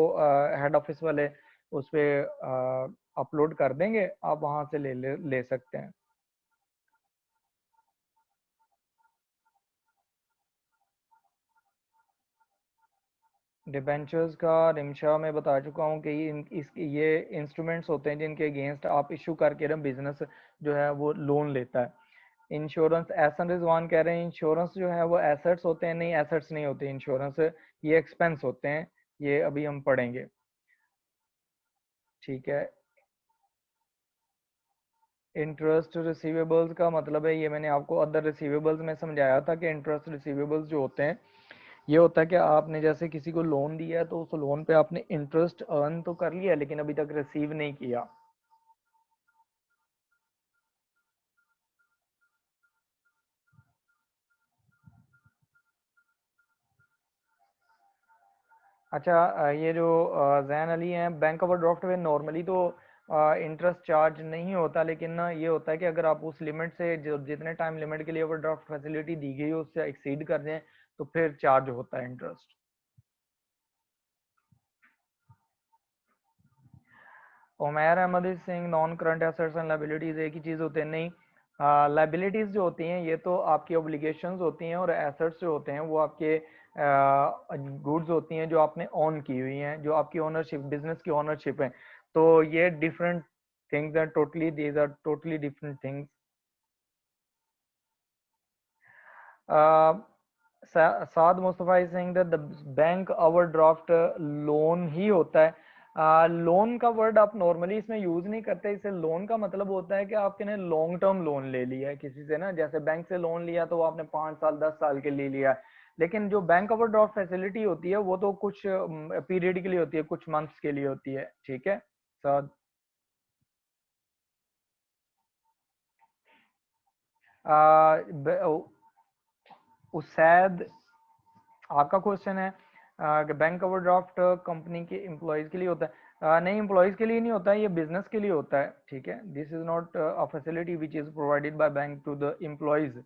हेड ऑफिस वाले उस पर अपलोड कर देंगे, आप वहाँ से ले सकते हैं। डिबेंचर्स का रिमशा में बता चुका हूँ कि ये इंस्ट्रूमेंट्स होते हैं जिनके अगेंस्ट आप इशू करके ना बिजनेस जो है वो लोन लेता है। इंश्योरेंस, एहसन रिजवान कह रहे हैं इंश्योरेंस जो है वो एसेट्स होते हैं? नहीं, एसेट्स नहीं होते इंश्योरेंस, ये एक्सपेंस होते हैं, ये अभी हम पढ़ेंगे, ठीक है। इंटरेस्ट रिसीवेबल्स का मतलब है, ये मैंने आपको अदर रिसीवेबल्स में समझाया था कि इंटरेस्ट रिसीवेबल्स जो होते हैं ये होता है कि आपने जैसे किसी को लोन दिया है तो उस लोन पे आपने इंटरेस्ट अर्न तो कर लिया लेकिन अभी तक रिसीव नहीं किया। अच्छा, ये जो जैन अली हैं, बैंक ओवरड्राफ्ट में नॉर्मली तो इंटरेस्ट चार्ज नहीं होता, लेकिन ना ये होता है कि अगर आप उस लिमिट से जो जितने टाइम लिमिट के लिए ओवरड्राफ्ट फैसिलिटी दी गई हो उससे एक्सीड कर दें तो फिर चार्ज होता है interest. Umair Ahmed Singh, non current assets and liabilities एक ही चीज होते हैं? नहीं, लायबिलिटीज जो होती हैं ये तो आपकी ऑब्लिगेशंस होती हैं, और एसेट्स जो होते हैं वो आपके गुड्स होती हैं जो आपने ऑन की हुई हैं, जो आपकी ओनरशिप, बिजनेस की ओनरशिप है। तो ये different things are totally, these are totally different things. Saad Mustafa Singh, the bank overdraft loan ही होता है। लोन का वर्ड आप नॉर्मली इसमें यूज नहीं करते, इसे लोन का मतलब होता है कि आपने लॉन्ग टर्म लोन ले लिया है किसी से ना, जैसे बैंक से लोन लिया तो वो आपने 5 साल 10 साल के लिए लिया है। लेकिन जो बैंक ओवरड्राफ्ट फैसिलिटी होती है वो तो कुछ पीरियड के लिए होती है, कुछ मंथ्स के लिए होती है, ठीक है। साद उसैद, आपका क्वेश्चन है कि बैंक ओवरड्राफ्ट कंपनी के एम्प्लॉयज के लिए होता है? नहीं, एम्प्लॉयज के लिए नहीं होता है, ये बिजनेस के लिए होता है, ठीक है। This is not a facility which is provided by bank to the employees.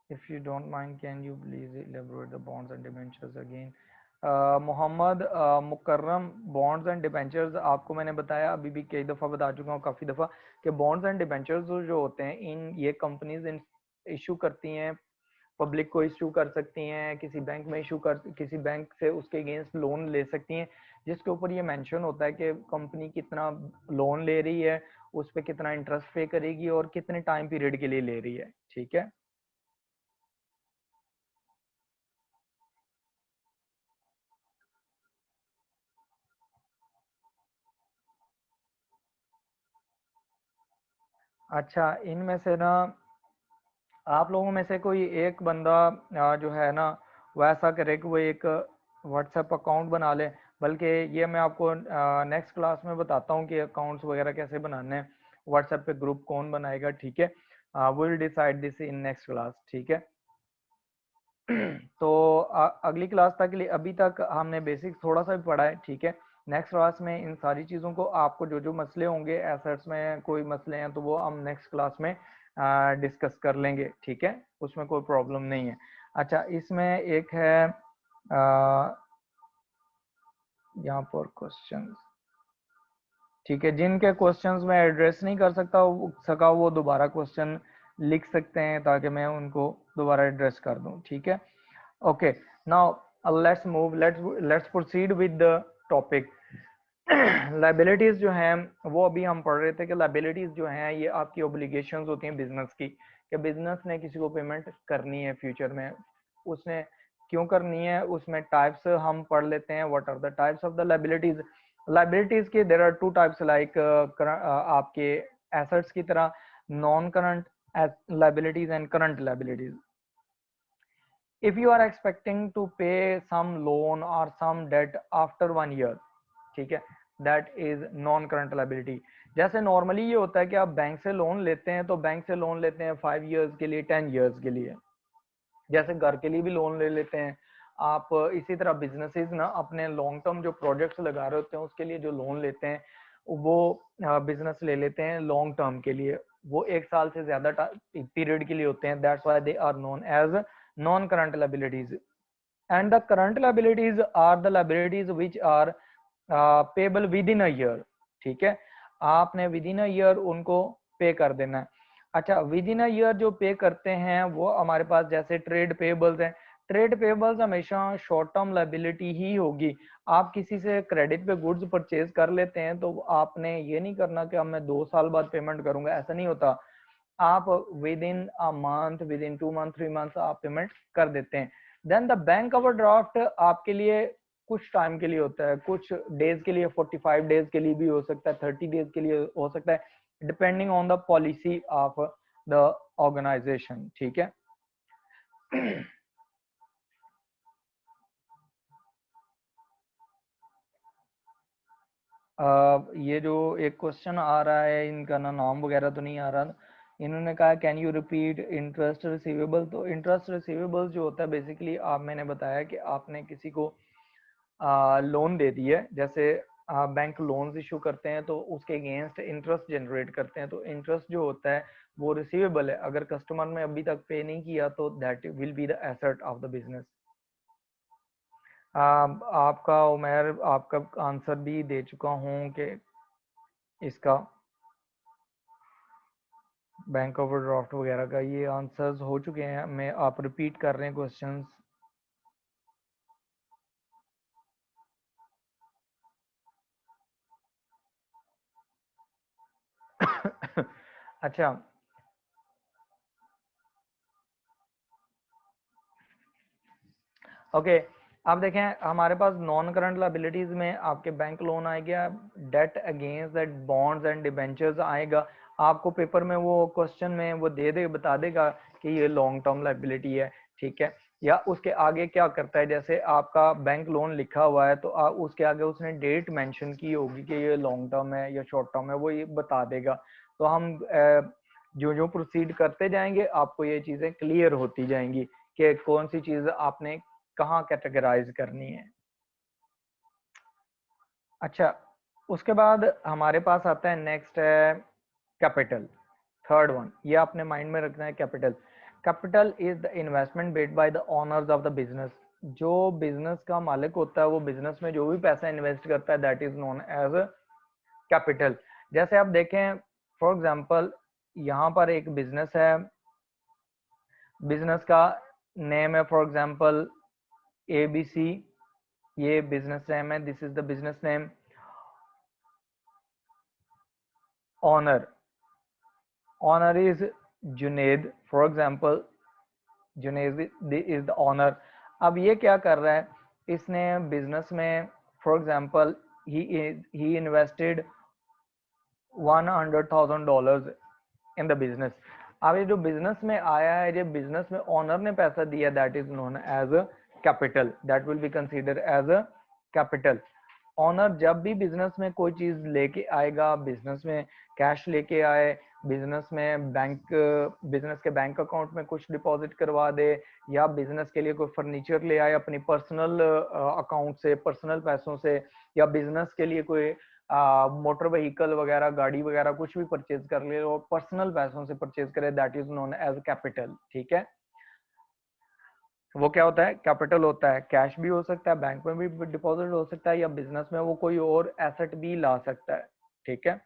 If you don't mind can you please elaborate the bonds and debentures again? Mohammad Mukarram, bonds and debentures आपको मैंने बताया, अभी भी कई दफ़ा बता चुका हूँ, काफ़ी दफ़ा, कि बॉन्ड्स एंड डिबेंचर्स जो होते हैं इन ये कंपनीज इशू करती हैं, पब्लिक को इशू कर सकती हैं, किसी बैंक में इशू कर, किसी बैंक से उसके अगेंस्ट लोन ले सकती हैं, जिसके ऊपर ये मेंशन होता है कि कंपनी कितना लोन ले रही है, उस पर कितना इंटरेस्ट पे करेगी और कितने टाइम पीरियड के लिए ले रही है, ठीक है। अच्छा, इनमें से ना आप लोगों में से कोई एक बंदा जो है ना वो ऐसा करे कि वो एक व्हाट्सएप अकाउंट बना ले। बल्कि ये मैं आपको नेक्स्ट क्लास में बताता हूँ कि अकाउंट्स वगैरह कैसे बनाने हैं, व्हाट्सएप पे ग्रुप कौन बनाएगा, ठीक है। Will decide this in next class, ठीक है। तो अगली क्लास तक के लिए अभी तक हमने बेसिक थोड़ा सा भी पढ़ा है, ठीक है। नेक्स्ट क्लास में इन सारी चीज़ों को आपको जो जो मसले होंगे, एसेट्स में कोई मसले हैं तो वो हम नेक्स्ट क्लास में डिस्कस कर लेंगे, ठीक है। उसमें कोई प्रॉब्लम नहीं है। अच्छा, इसमें एक है यहाँ पर क्वेश्चन, ठीक है। जिनके क्वेश्चंस मैं एड्रेस नहीं कर सका वो दोबारा क्वेश्चन लिख सकते हैं ताकि मैं उनको दोबारा एड्रेस कर दूं, ठीक है। Okay, now let's proceed with the topic. Liabilities जो हैं वो अभी हम पढ़ रहे थे कि लाइबिलिटीज जो हैं ये आपकी ऑब्लिगेशंस होती हैं बिजनेस की, कि बिजनेस ने किसी को पेमेंट करनी है फ्यूचर में, उसने क्यों करनी है, उसमें टाइप्स हम पढ़ लेते हैं। What are the types of the liabilities? Liabilities के there are two types, like आपके एसेट्स की तरह non current liabilities and current liabilities. if you are expecting to pay some loan or some debt after 1 year, ठीक है, that is non current liability. जैसे normally ये होता है कि आप बैंक से लोन लेते हैं तो बैंक से लोन लेते हैं 5 years के लिए, 10 years के लिए, जैसे घर के लिए भी लोन ले लेते हैं आप। इसी तरह बिजनेसेस ना अपने लॉन्ग टर्म जो प्रोजेक्ट्स लगा रहे होते हैं उसके लिए जो लोन लेते हैं वो बिजनेस ले लेते हैं लॉन्ग टर्म के लिए, वो 1 साल से ज्यादा पीरियड के लिए होते हैं। That's why they are known as non current liabilities. And the current liabilities are the liabilities which are payable within a year, ठीक है। आपने विद इन अ ईयर उनको पे कर देना है। अच्छा, विद इन अ ईयर जो पे करते हैं वो हमारे पास जैसे ट्रेड पेबल्स हैं। ट्रेड पेबल्स हमेशा शॉर्ट टर्म लाइबिलिटी ही होगी। आप किसी से क्रेडिट पे गुड्स परचेज कर लेते हैं तो आपने ये नहीं करना कि अब मैं 2 साल बाद पेमेंट करूंगा, ऐसा नहीं होता। आप with in a month, within 2 months 3 months आप पेमेंट कर देते हैं। देन द बैंक ओवरड्राफ्ट आपके लिए कुछ टाइम के लिए होता है, कुछ डेज के लिए, 45 डेज के लिए भी हो सकता है, 30 डेज के लिए हो सकता है, depending on the policy of the organisation, ठीक है। ये जो एक क्वेश्चन आ रहा है, इनका ना नाम वगैरह तो नहीं आ रहा। इन्होंने कहा can you repeat interest receivable. तो इंटरेस्ट रिसीवेबल जो होता है बेसिकली आप, मैंने बताया कि आपने किसी को लोन दे दी है, जैसे बैंक लोन्स इशू करते हैं तो उसके अगेंस्ट इंटरेस्ट जनरेट करते हैं, तो इंटरेस्ट जो होता है वो रिसीवेबल है। अगर कस्टमर ने अभी तक पे नहीं किया तो that will be the asset of the business. आपका उमर आपका आंसर भी दे चुका हूँ कि इसका बैंक ओवरड्राफ्ट वगैरह का ये आंसर्स हो चुके हैं। मैं आप रिपीट कर रहे हैं क्वेश्चंस। अच्छा, ओके, अब देखें हमारे पास नॉन करंट लाइबिलिटीज में आपके बैंक लोन आएगा, debt against that bonds and debentures आएगा। आपको पेपर में वो क्वेश्चन में वो दे बता देगा कि ये लॉन्ग टर्म लाइबिलिटी है, ठीक है। या उसके आगे क्या करता है, जैसे आपका बैंक लोन लिखा हुआ है तो उसके आगे उसने डेट मेंशन की होगी कि ये लॉन्ग टर्म है या शॉर्ट टर्म है, वो ये बता देगा। तो हम जो जो प्रोसीड करते जाएंगे आपको ये चीजें क्लियर होती जाएंगी कि कौन सी चीज आपने कहाँ कैटेगराइज करनी है। अच्छा, उसके बाद हमारे पास आता है नेक्स्ट है कैपिटल, थर्ड वन। ये आपने माइंड में रखना है। Capital, capital is the investment made by the owners of the business. जो बिजनेस का मालिक होता है वो बिजनेस में जो भी पैसा इन्वेस्ट करता है that is known as capital. जैसे आप देखें फॉर एग्जांपल यहाँ पर एक बिजनेस है, बिजनेस का नेम है फॉर एग्जांपल ABC, ये बिजनेस नेम है, this is the business name. Owner, owner is Junaid, for example Junaid is the owner. अब ये क्या कर रहा है, इसने बिजनेस में for example he invested $100,000 in the business. अब ये जो बिजनेस में आया है, ये बिजनेस में ओनर ने पैसा दिया, that is known as a capital, that will be consider as a capital. Owner जब भी बिजनेस में कोई चीज लेके आएगा, बिजनेस में कैश लेके आए, बिजनेस में बिजनेस के बैंक अकाउंट में कुछ डिपॉजिट करवा दे, या बिजनेस के लिए कोई फर्नीचर ले आए अपनी पर्सनल अकाउंट से, पर्सनल पैसों से, या बिजनेस के लिए कोई मोटर व्हीकल वगैरह, गाड़ी वगैरह कुछ भी परचेज कर ले और पर्सनल पैसों से परचेज करे, that is known as capital. ठीक है, वो क्या होता है, कैपिटल होता है। कैश भी हो सकता है, बैंक में भी डिपॉजिट हो सकता है, या बिजनेस में वो कोई और एसेट भी ला सकता है। ठीक है,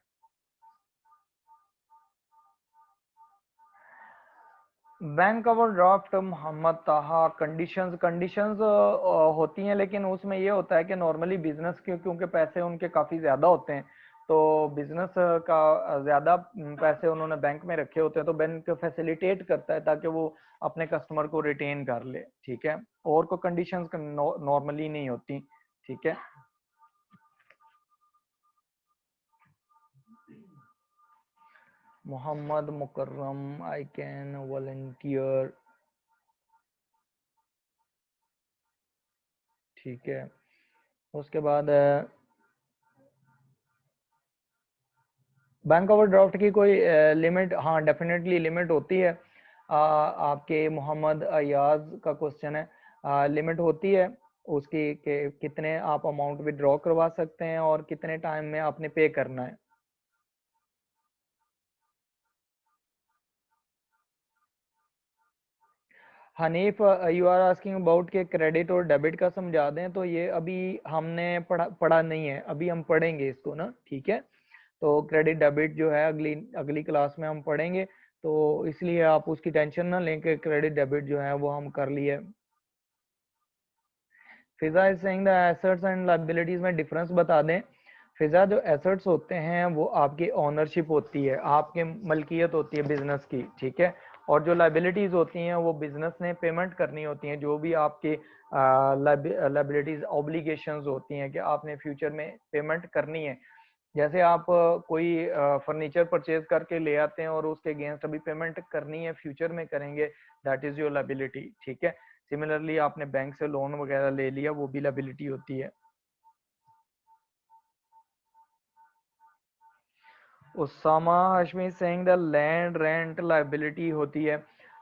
बैंक ओवरड्राफ्ट मोहम्मद ताहा, कंडीशंस होती हैं, लेकिन उसमें ये होता है कि नॉर्मली बिजनेस के क्योंकि पैसे उनके काफ़ी ज़्यादा होते हैं, तो बिजनेस का ज़्यादा पैसे उन्होंने बैंक में रखे होते हैं, तो बैंक फैसिलिटेट करता है ताकि वो अपने कस्टमर को रिटेन कर ले। ठीक है, और कोई कंडीशंस नॉर्मली नहीं होती। ठीक है, मोहम्मद मुकर्रम, आई कैन वॉलंटियर। ठीक है, उसके बाद बैंक ओवरड्राफ्ट की कोई लिमिट, हाँ डेफिनेटली लिमिट होती है। आपके मोहम्मद अयाज का क्वेश्चन है, लिमिट होती है उसकी कि कितने आप अमाउंट विड्रॉ करवा सकते हैं और कितने टाइम में आपने पे करना है। Hanif, you are asking about के क्रेडिट और डेबिट का समझा दें, तो ये अभी हमने पढ़ा नहीं है, अभी हम पढ़ेंगे इसको ना। ठीक है, तो क्रेडिट डेबिट जो है अगली अगली क्लास में हम पढ़ेंगे, तो इसलिए आप उसकी टेंशन ना लें कि क्रेडिट डेबिट जो है वो हम कर लिए। Fiza is saying the assets and liabilities में डिफरेंस बता दें। फिजा, जो एसेट्स होते हैं वो आपकी ओनरशिप होती है, आपके मलकियत होती है बिजनेस की। ठीक है, और जो लायबिलिटीज होती हैं वो बिजनेस ने पेमेंट करनी होती हैं, जो भी आपकी लायबिलिटीज ऑब्लिगेशंस होती हैं कि आपने फ्यूचर में पेमेंट करनी है। जैसे आप कोई फर्नीचर परचेज करके ले आते हैं और उसके अगेंस्ट अभी पेमेंट करनी है, फ्यूचर में करेंगे, दैट इज योर लायबिलिटी। ठीक है, सिमिलरली आपने बैंक से लोन वगैरह ले लिया, वो भी लायबिलिटी होती है। Usama Hashmi saying the land rent liability होती है।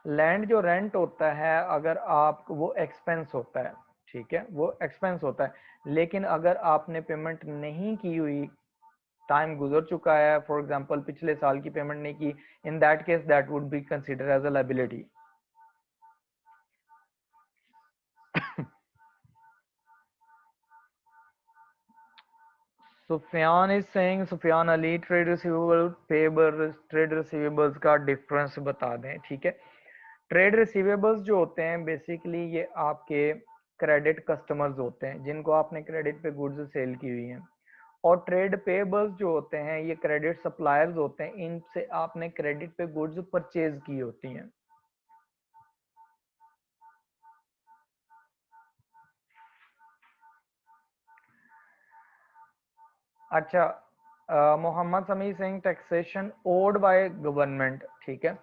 लैंड जो रेंट होता है, अगर आप वो एक्सपेंस होता है। ठीक है, वो एक्सपेंस होता है, लेकिन अगर आपने पेमेंट नहीं की हुई, टाइम गुजर चुका है, फॉर एग्जांपल पिछले साल की पेमेंट नहीं की, in that case that would be consider as a liability. Sufiyan is saying, Sufiyan Ali, trade receivable payable, trade receivables का डिफरेंस बता दें। ठीक है, ट्रेड रिसीवेबल्स जो होते हैं बेसिकली ये आपके क्रेडिट कस्टमर्स होते हैं जिनको आपने क्रेडिट पे गुड्स सेल की हुई हैं, और ट्रेड पेबल्स जो होते हैं ये क्रेडिट सप्लायर्स होते हैं, इनसे आपने क्रेडिट पे गुड्स परचेज की होती हैं। अच्छा, Mohammad Sami Singh, taxation owed by government. ठीक है,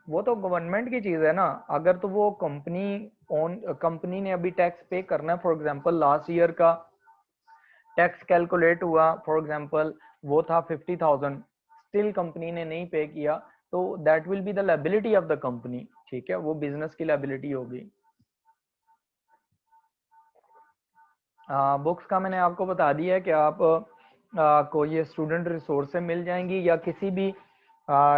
वो तो गवर्नमेंट की चीज है ना, अगर तो वो कंपनी ने अभी टैक्स पे करना है, फॉर एग्जांपल लास्ट ईयर का टैक्स कैलकुलेट हुआ, फॉर एग्जांपल वो था 50,000, स्टिल कंपनी ने नहीं पे किया, तो that will be the liability of the company. ठीक है, वो बिजनेस की लायबिलिटी होगी। बुक्स का मैंने आपको बता दिया है कि आप को ये स्टूडेंट रिसोर्स से मिल जाएंगी, या किसी भी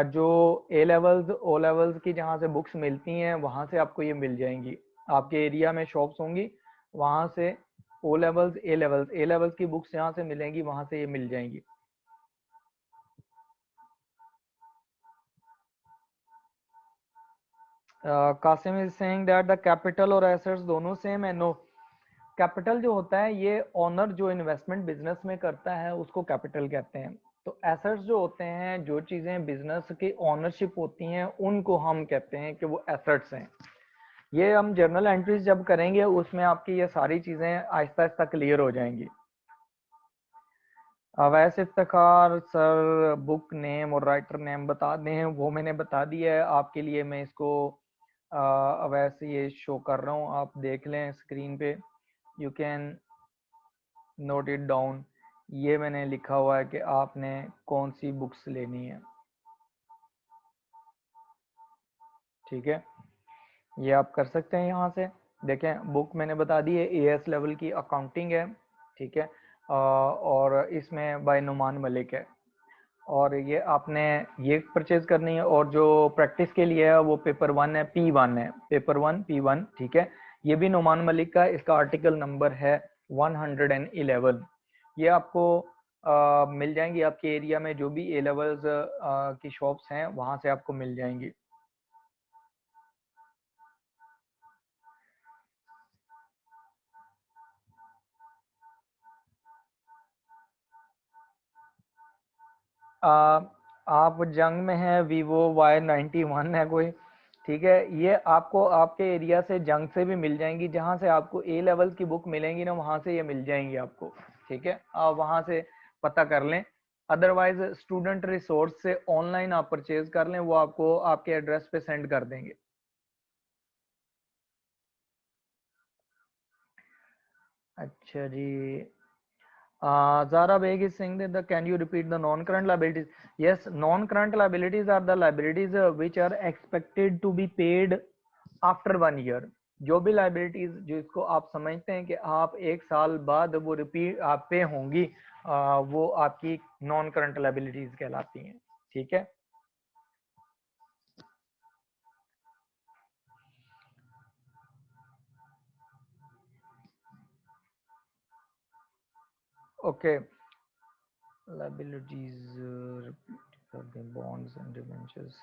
जो ए लेवल्स ओ लेवल्स की जहाँ से बुक्स मिलती हैं वहाँ से आपको ये मिल जाएंगी। आपके एरिया में शॉप्स होंगी, वहाँ से ओ लेवल्स ए लेवल्स की बुक्स जहाँ से मिलेंगी वहाँ से ये मिल जाएंगी। Qasim is saying that the capital और एसेट्स दोनों सेम है। नो, कैपिटल जो होता है ये ओनर जो इन्वेस्टमेंट बिजनेस में करता है उसको कैपिटल कहते हैं। तो एसेट्स जो होते हैं, जो चीजें बिजनेस की ओनरशिप होती हैं, उनको हम कहते हैं कि वो एसेट्स हैं। ये हम जर्नल एंट्रीज जब करेंगे उसमें आपकी ये सारी चीजें आहिस्ता आहिस्ता क्लियर हो जाएंगी। Awais Iftikhar sir, book name और राइटर नेम बता दें, वो मैंने बता दिया है आपके लिए। मैं इसको अवैस ये शो कर रहा हूँ, आप देख लें स्क्रीन पे, you can note it down. ये मैंने लिखा हुआ है कि आपने कौन सी बुक्स लेनी है, ठीक है। ये आप कर सकते हैं यहाँ से। देखें बुक मैंने बता दी है, एएस लेवल की अकाउंटिंग है, ठीक है। और इसमें बाय नुमान मलिक है, और ये आपने ये परचेज करनी है। और जो प्रैक्टिस के लिए है वो पेपर 1 है, P1 है, पेपर 1 P1, ठीक है। ये भी नुमान मलिक का, इसका आर्टिकल नंबर है 111। ये आपको मिल जाएंगी आपके एरिया में, जो भी ए लेवल्स की शॉप्स हैं वहाँ से आपको मिल जाएंगी। आप जंग में हैं, वीवो Y91 है कोई, ठीक है। ये आपको आपके एरिया से जंग से भी मिल जाएंगी, जहां से आपको ए लेवल की बुक मिलेंगी ना, वहां से ये मिल जाएंगी आपको, ठीक है। आप वहां से पता कर लें। अदरवाइज स्टूडेंट रिसोर्स से ऑनलाइन आप परचेज कर लें, वो आपको आपके एड्रेस पे सेंड कर देंगे। अच्छा जी, Zara Beg is saying that can you repeat the non-current liabilities? Yes, non-current liabilities are the liabilities which are expected to be paid after 1 year. जो भी लाइबिलिटीज जिसको आप समझते हैं कि आप 1 साल बाद वो रिपीट आप पे होंगी, वो आपकी नॉन करंट लाइबिलिटीज कहलाती हैं, ठीक है। Okay, liabilities bonds and debentures.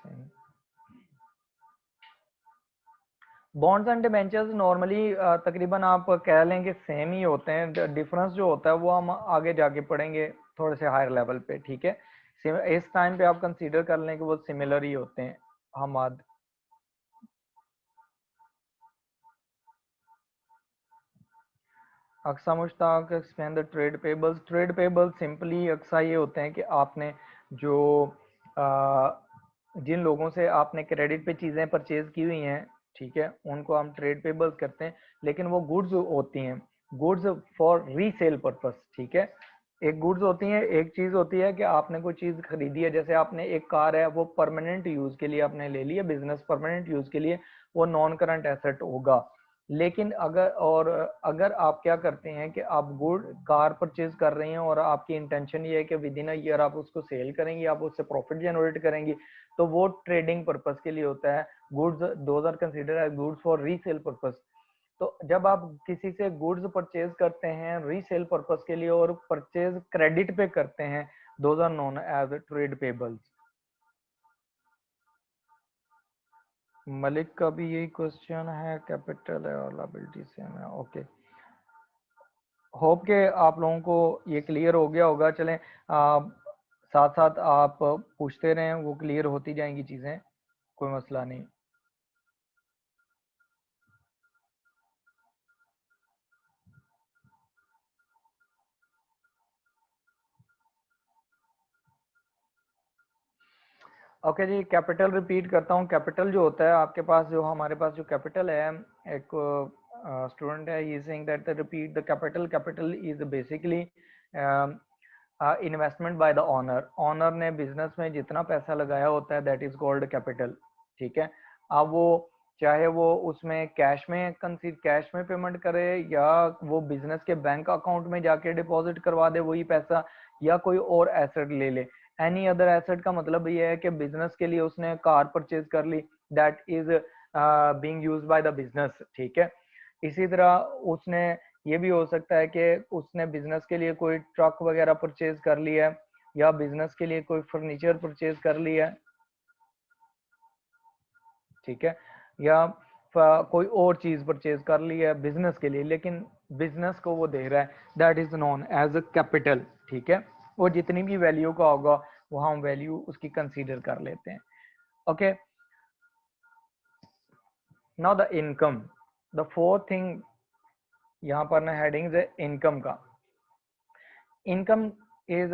Bonds and debentures normally तकरीबन आप कह लें कि सेम ही होते हैं। डिफरेंस जो होता है वो हम आगे जाके पढ़ेंगे थोड़े से हायर लेवल पे, ठीक है। इस टाइम पे आप कंसीडर कर लें कि वो सिमिलर ही होते हैं। Hamad Aqsa Mushtaq explain the trade payables. Trade payables simply Aqsa ये होते हैं कि आपने जो जिन लोगों से आपने क्रेडिट पे चीज़ें परचेज की हुई हैं, ठीक है, उनको हम ट्रेड पेबल्स करते हैं। लेकिन वो गुड्स होती हैं, गुड्स फॉर रीसेल पर्पस, ठीक है। एक गुड्स होती है, एक चीज़ होती है कि आपने कोई चीज़ खरीदी है, जैसे आपने एक कार है, वो परमानेंट यूज़ के लिए आपने ले लिया, बिजनेस परमानेंट यूज़ के लिए, वो नॉन करंट एसेट होगा। लेकिन अगर आप क्या करते हैं कि आप गुड कार परचेज कर रहे हैं और आपकी इंटेंशन ये है कि विद इन अ ईयर आप उसको सेल करेंगे, आप उससे प्रॉफिट जनरेट करेंगे, तो वो ट्रेडिंग पर्पस के लिए होता है। Goods those are considered as goods for resale purpose. तो जब आप किसी से गुड्स परचेज करते हैं रीसेल पर्पस के लिए और परचेज क्रेडिट पे करते हैं, those are known as trade payables. Malik का भी यही क्वेश्चन है, कैपिटल है और लायबिलिटी सेम है, ओके। होप के आप लोगों को ये क्लियर हो गया होगा। चलें साथ साथ आप पूछते रहें, वो क्लियर होती जाएंगी चीज़ें, कोई मसला नहीं। ओके जी, कैपिटल रिपीट करता हूँ। कैपिटल जो होता है आपके पास, जो हमारे पास जो कैपिटल है, एक स्टूडेंट है, he saying that repeat the capital. Capital is basically investment by the owner. Owner ने बिजनेस में जितना पैसा लगाया होता है, दैट इज कॉल्ड कैपिटल, ठीक है। अब वो चाहे वो उसमें कैश में पेमेंट करे, या वो बिजनेस के बैंक अकाउंट में जाके डिपॉजिट करवा दे वही पैसा, या कोई और एसेट ले ले। एनी अदर एसेट का मतलब ये है कि बिजनेस के लिए उसने कार परचेज कर ली, that is being used by the business, ठीक है। इसी तरह उसने ये भी हो सकता है कि उसने बिजनेस के लिए कोई ट्रक वगैरह परचेज कर लिया है, या बिजनेस के लिए कोई फर्नीचर परचेज कर लिया है, ठीक है, या कोई और चीज परचेज कर ली है बिजनेस के लिए, लेकिन बिजनेस को वो दे रहा है, that is known as a capital, ठीक है। वो जितनी भी वैल्यू का होगा वो हम वैल्यू उसकी कंसीडर कर लेते हैं, okay. Now the income, the fourth thing यहाँ पर ना हेडिंग्स है इनकम का। इनकम इज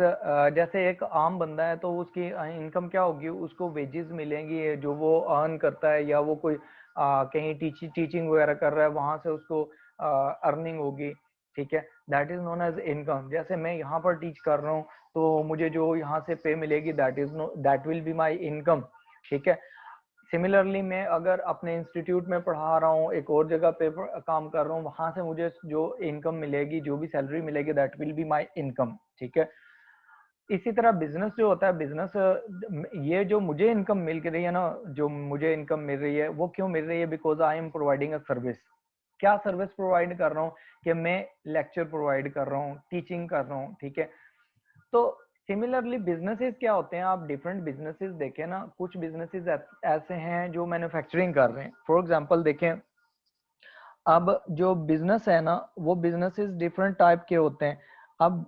जैसे एक आम बंदा है तो उसकी इनकम क्या होगी, उसको वेजेस मिलेंगी जो वो अर्न करता है, या वो कोई कहीं टीचिंग वगैरह कर रहा है, वहां से उसको अर्निंग होगी, ठीक है, that is known as income. जैसे मैं यहाँ पर टीच कर रहा हूँ तो मुझे जो यहाँ से पे मिलेगी that will be my income, ठीक है। सिमिलरली मैं अगर अपने इंस्टीट्यूट में पढ़ा रहा हूँ, एक और जगह पे काम कर रहा हूँ, वहां से मुझे जो इनकम मिलेगी, जो भी सैलरी मिलेगी, that will be my income, ठीक है। इसी तरह बिजनेस जो होता है, बिजनेस ये जो मुझे इनकम मिल रही है ना, जो मुझे इनकम मिल रही है वो क्यों मिल रही है, because I am providing a service. क्या सर्विस प्रोवाइड कर रहा हूँ, कि मैं लेक्चर प्रोवाइड कर रहा हूँ, टीचिंग कर रहा हूँ, ठीक है। तो सिमिलरली बिजनेसेस क्या होते हैं, आप डिफरेंट बिजनेसेस देखें ना, कुछ बिजनेसेस ऐसे हैं जो मैन्युफैक्चरिंग कर रहे हैं। फॉर एग्जांपल देखें, अब जो बिजनेस है ना, वो बिजनेसेस डिफरेंट टाइप के होते हैं। अब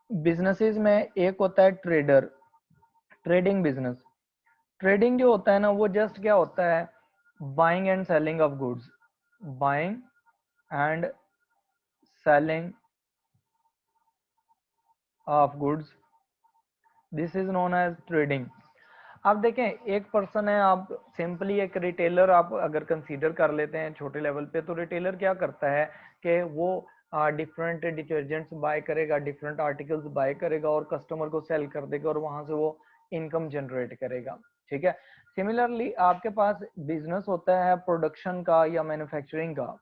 बिजनेसेस में एक होता है ट्रेडर, ट्रेडिंग बिजनेस। ट्रेडिंग जो होता है ना, वो जस्ट क्या होता है, buying and selling of goods, buying and selling of goods, this is known as trading. आप देखें, एक पर्सन है, आप सिंपली एक रिटेलर आप अगर कंसीडर कर लेते हैं छोटे लेवल पे, तो रिटेलर क्या करता है कि वो डिफरेंट डिटर्जेंट्स बाय करेगा, डिफरेंट आर्टिकल्स बाय करेगा और कस्टमर को सेल कर देगा और वहां से वो इनकम जनरेट करेगा, ठीक है। सिमिलरली आपके पास बिजनेस होता है प्रोडक्शन का या मैन्युफैक्चरिंग का।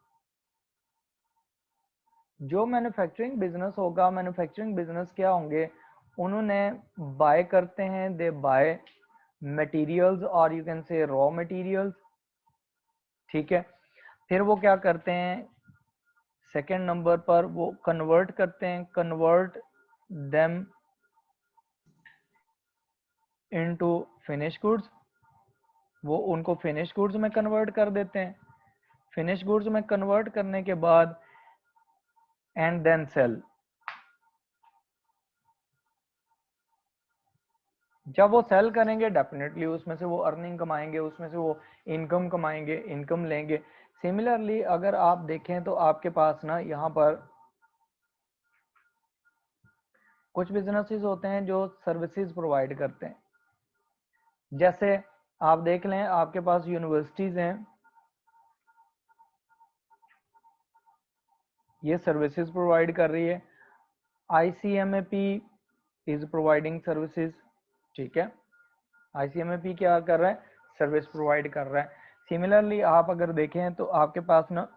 जो मैन्युफैक्चरिंग बिजनेस होगा, मैन्युफैक्चरिंग बिजनेस क्या होंगे, उन्होंने बाय करते हैं, दे बाय मटेरियल्स और यू कैन से रॉ मटेरियल्स, ठीक है। फिर वो क्या करते हैं, सेकंड नंबर पर वो कन्वर्ट करते हैं, convert them into finish goods, वो उनको फिनिश गुड्स में कन्वर्ट कर देते हैं। फिनिश गुड्स में कन्वर्ट करने के बाद एंड देन सेल, जब वो सेल करेंगे डेफिनेटली उसमें से वो अर्निंग कमाएंगे, उसमें से वो इनकम कमाएंगे, इनकम लेंगे। सिमिलरली अगर आप देखें तो आपके पास ना यहाँ पर कुछ बिजनेसेस होते हैं जो सर्विसेज प्रोवाइड करते हैं। जैसे आप देख लें, आपके पास यूनिवर्सिटीज हैं, ये सर्विसेज प्रोवाइड कर रही है। आईसीएमएपी इज प्रोवाइडिंग सर्विसेज, ठीक है। आईसीएमएपी क्या कर रहा है, सर्विस प्रोवाइड कर रहा है। सिमिलरली आप अगर देखें तो आपके पास ना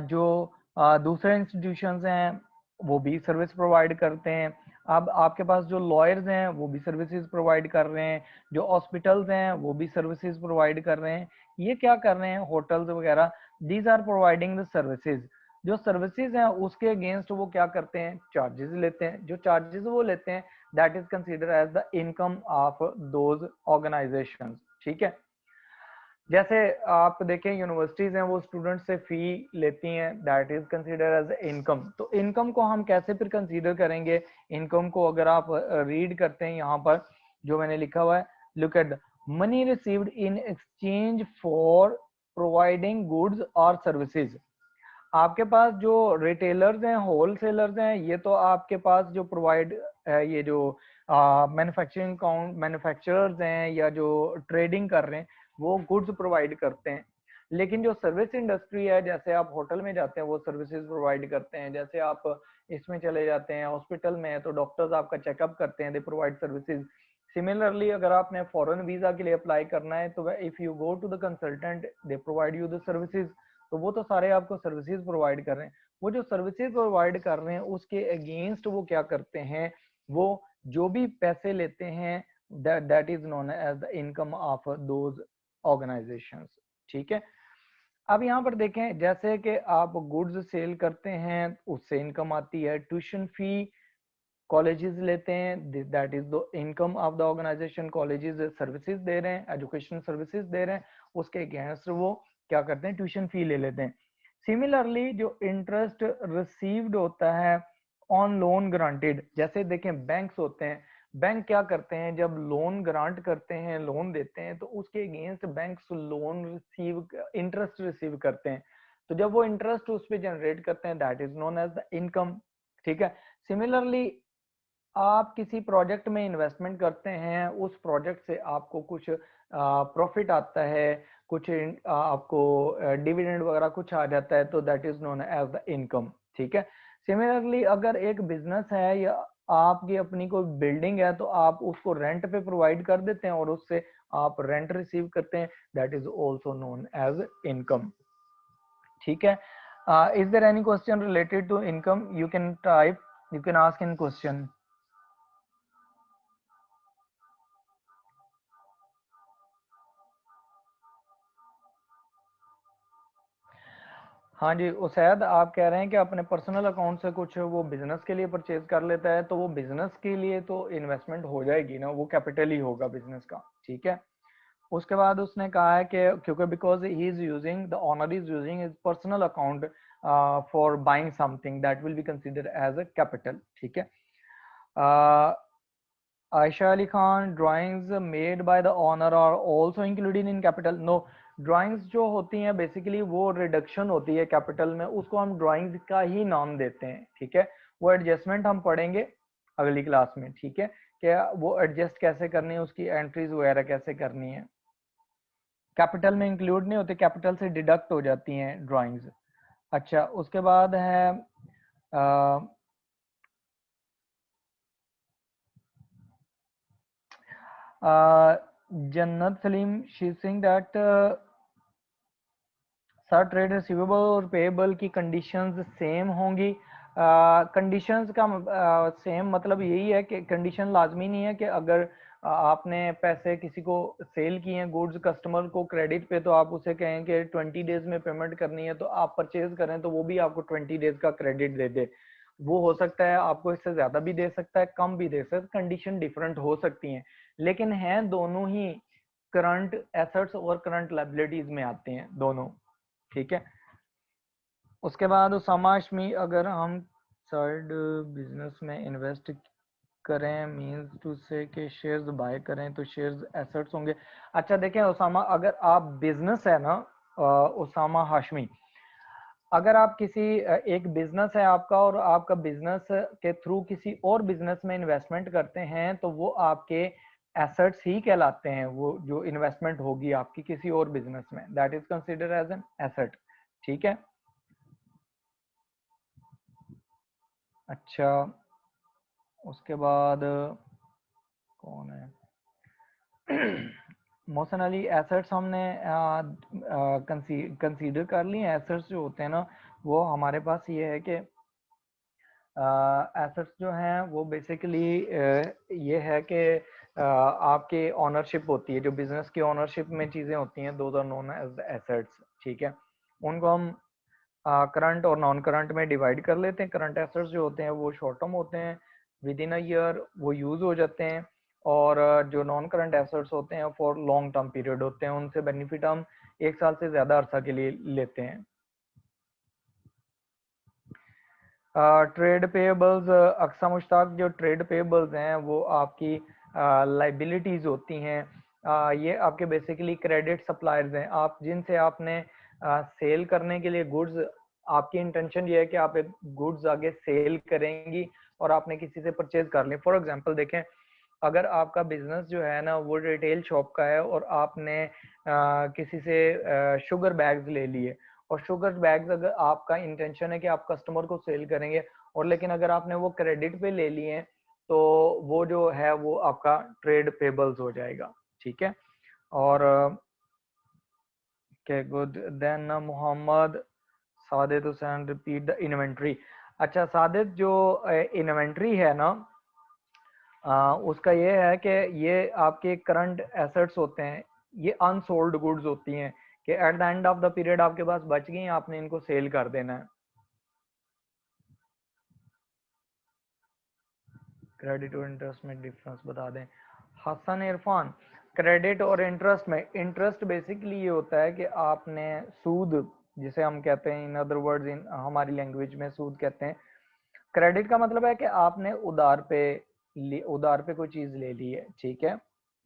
जो दूसरे इंस्टीट्यूशंस हैं वो भी सर्विस प्रोवाइड करते हैं। अब आपके पास जो लॉयर्स हैं वो भी सर्विसेज प्रोवाइड कर रहे हैं, जो हॉस्पिटल्स हैं वो भी सर्विसेज प्रोवाइड कर रहे हैं। ये क्या कर रहे हैं, होटल्स वगैरह, these are providing the services. जो सर्विसेज हैं उसके अगेंस्ट वो क्या करते हैं, चार्जेस लेते हैं। जो चार्जेस वो लेते हैं that is consider as the income of those organisations, ठीक है। जैसे आप देखें यूनिवर्सिटीज हैं वो स्टूडेंट से फी लेती हैं, that is consider as income. तो इनकम को हम कैसे फिर कंसीडर करेंगे, इनकम को अगर आप रीड करते हैं यहाँ पर जो मैंने लिखा हुआ है, look at money received in exchange for providing goods और सर्विसेज। आपके पास जो रिटेलर्स हैं, होलसेलर्स हैं, ये तो आपके पास जो प्रोवाइड ये जो मैन्युफैक्चरिंग काउंट मैन्युफैक्चरर्स हैं या जो ट्रेडिंग कर रहे हैं वो गुड्स प्रोवाइड करते हैं। लेकिन जो सर्विस इंडस्ट्री है, जैसे आप होटल में जाते हैं वो सर्विसेज प्रोवाइड करते हैं, जैसे आप इसमें चले जाते हैं हॉस्पिटल में तो डॉक्टर्स आपका चेकअप करते हैं, दे प्रोवाइड सर्विसेज। सिमिलरली अगर आपने फॉरेन वीजा के लिए अप्लाई करना है तो if you go to the consultant they provide you the services. तो वो तो सारे आपको सर्विसेज प्रोवाइड कर रहे हैं। वो जो सर्विसेज प्रोवाइड कर रहे हैं उसके अगेंस्ट वो क्या करते हैं, वो जो भी पैसे लेते हैं that is known as the income of those organisations, ठीक है। अब यहाँ पर देखें, जैसे कि आप गुड्स सेल करते हैं उससे इनकम आती है, ट्यूशन फी कॉलेजेस लेते हैं, that is the income of the organisation. Colleges services दे रहे हैं, एजुकेशन सर्विसेज दे रहे हैं, उसके अगेंस्ट वो क्या करते हैं, ट्यूशन फी ले लेते हैं। सिमिलरली जो इंटरेस्ट रिसीव्ड होता है ऑन लोन ग्रांटेड, जैसे देखें बैंक्स होते हैं, बैंक क्या करते हैं जब लोन ग्रांट करते हैं, लोन देते हैं, तो उसके against banks loan receive interest receive करते हैं। तो जब वो इंटरेस्ट उस पर जनरेट करते हैं that is known as the income, ठीक है। सिमिलरली आप किसी प्रोजेक्ट में इन्वेस्टमेंट करते हैं, उस प्रोजेक्ट से आपको कुछ प्रॉफिट आता है, कुछ आपको डिविडेंड वगैरह कुछ आ जाता है, तो that is known as the income. ठीक है। सिमिलरली अगर एक बिजनेस है या आपकी अपनी कोई बिल्डिंग है, तो आप उसको रेंट पे प्रोवाइड कर देते हैं और उससे आप रेंट रिसीव करते हैं, that is also known as income. ठीक है। Is there any question related to income? You can type, you can ask in question. हाँ जी उसैद, आप कह रहे हैं कि अपने पर्सनल अकाउंट से कुछ वो बिजनेस के लिए परचेज कर लेता है, तो वो बिजनेस के लिए तो इन्वेस्टमेंट हो जाएगी ना, वो कैपिटल ही होगा बिजनेस का। ठीक है। उसके बाद उसने कहा है कि क्योंकि because he is using the owner is using his personal account for buying something, that will be considered as a capital. ठीक है। Ayesha Ali Khan, drawings made by the owner are also included in capital? No, drawings जो होती हैं basically वो reduction होती है capital में, उसको हम ड्राइंग्स का ही नाम देते हैं। ठीक है। वो एडजस्टमेंट हम पढ़ेंगे अगली क्लास में। ठीक है, क्या वो एडजस्ट कैसे करनी है, उसकी एंट्रीज वगैरह कैसे करनी है। कैपिटल में इंक्लूड नहीं होते, कैपिटल से डिडक्ट हो जाती हैं ड्राइंग्स। अच्छा, उसके बाद है जन्नत Salim, she Singh that sir trade receivable और पेएबल की कंडीशंस सेम होंगी। कंडीशंस का सेम मतलब यही है कि कंडीशन लाजमी नहीं है कि अगर आपने पैसे किसी को सेल किए हैं गुड्स कस्टमर को क्रेडिट पे, तो आप उसे कहें कि 20 डेज में पेमेंट करनी है, तो आप परचेज करें तो वो भी आपको 20 डेज का क्रेडिट दे दे। वो हो सकता है आपको इससे ज्यादा भी दे सकता है, कम भी दे सकता है, कंडीशन डिफरेंट हो सकती हैं, लेकिन हैं दोनों ही करंट एसेट्स और करंट लायबिलिटीज में आते हैं दोनों। ठीक है। उसके बाद उसामा हाशमी, अगर हम साइड बिजनेस में इन्वेस्ट करें मींस टू से कि शेयर्स बाय करें तो शेयर्स एसेट्स होंगे। अच्छा देखें उसामा, अगर आप बिजनेस है ना उसामा हाशमी, अगर आप किसी एक बिजनेस है आपका और आपका बिजनेस के थ्रू किसी और बिजनेस में इन्वेस्टमेंट करते हैं, तो वो आपके एसेट्स ही कहलाते हैं। वो जो इन्वेस्टमेंट होगी आपकी किसी और बिजनेस में, that is considered as an asset. ठीक है। अच्छा, उसके बाद कौन है मोहसन अली, एसेट्स हमने कंसीडर कर लिए। एसेट्स जो होते हैं ना, वो हमारे पास ये है कि एसेट्स जो हैं वो बेसिकली ये है कि आपके ऑनरशिप होती है, जो बिजनेस की ऑनरशिप में चीज़ें होती हैं, those are known as assets. ठीक है। उनको हम करंट और नॉन करंट में डिवाइड कर लेते हैं। करंट एसेट्स जो होते हैं वो शॉर्ट टर्म होते हैं, विद इन अ ईयर वो यूज हो जाते हैं, और जो नॉन करंट एसेट्स होते हैं फॉर लॉन्ग टर्म पीरियड होते हैं, उनसे बेनिफिट हम 1 साल से ज्यादा अरसा के लिए लेते हैं। ट्रेड पेएबल्स, अक्सा मुश्ताक, जो ट्रेड पेएबल्स हैं वो आपकी लाइबिलिटीज होती हैं। ये आपके बेसिकली क्रेडिट सप्लायर्स हैं, आप जिनसे आपने सेल करने के लिए गुड्स, आपकी इंटेंशन ये है कि आप एक गुड्स आगे सेल करेंगी और आपने किसी से परचेज कर ली। फॉर एग्जांपल देखें, अगर आपका बिजनेस जो है ना वो रिटेल शॉप का है और आपने किसी से शुगर बैग्स ले लिए, और शुगर बैग्स अगर आपका इंटेंशन है कि आप कस्टमर को सेल करेंगे, और लेकिन अगर आपने वो क्रेडिट पे ले लिए हैं, तो वो जो है वो आपका ट्रेड पेबल्स हो जाएगा। ठीक है। और के good then Mohammad Sadid Hussain, repeat the inventory. अच्छा सादिद, जो इन्वेंट्री है ना उसका ये है कि ये आपके करंट एसेट्स होते हैं, ये अनसोल्ड गुड्स होती हैं कि eight the end of the period आपके पास बच गई, आपने इनको सेल कर देना है। क्रेडिट और इंटरेस्ट में डिफरेंस बता दें। हसन इरफान, क्रेडिट और इंटरेस्ट में, इंटरेस्ट बेसिकली ये होता है कि आपने सूद, जिसे हम कहते हैं इन अदर वर्ड्स इन हमारी लैंग्वेज में सूद कहते हैं। क्रेडिट का मतलब है कि आपने उधार पे कोई चीज ले ली है। ठीक है,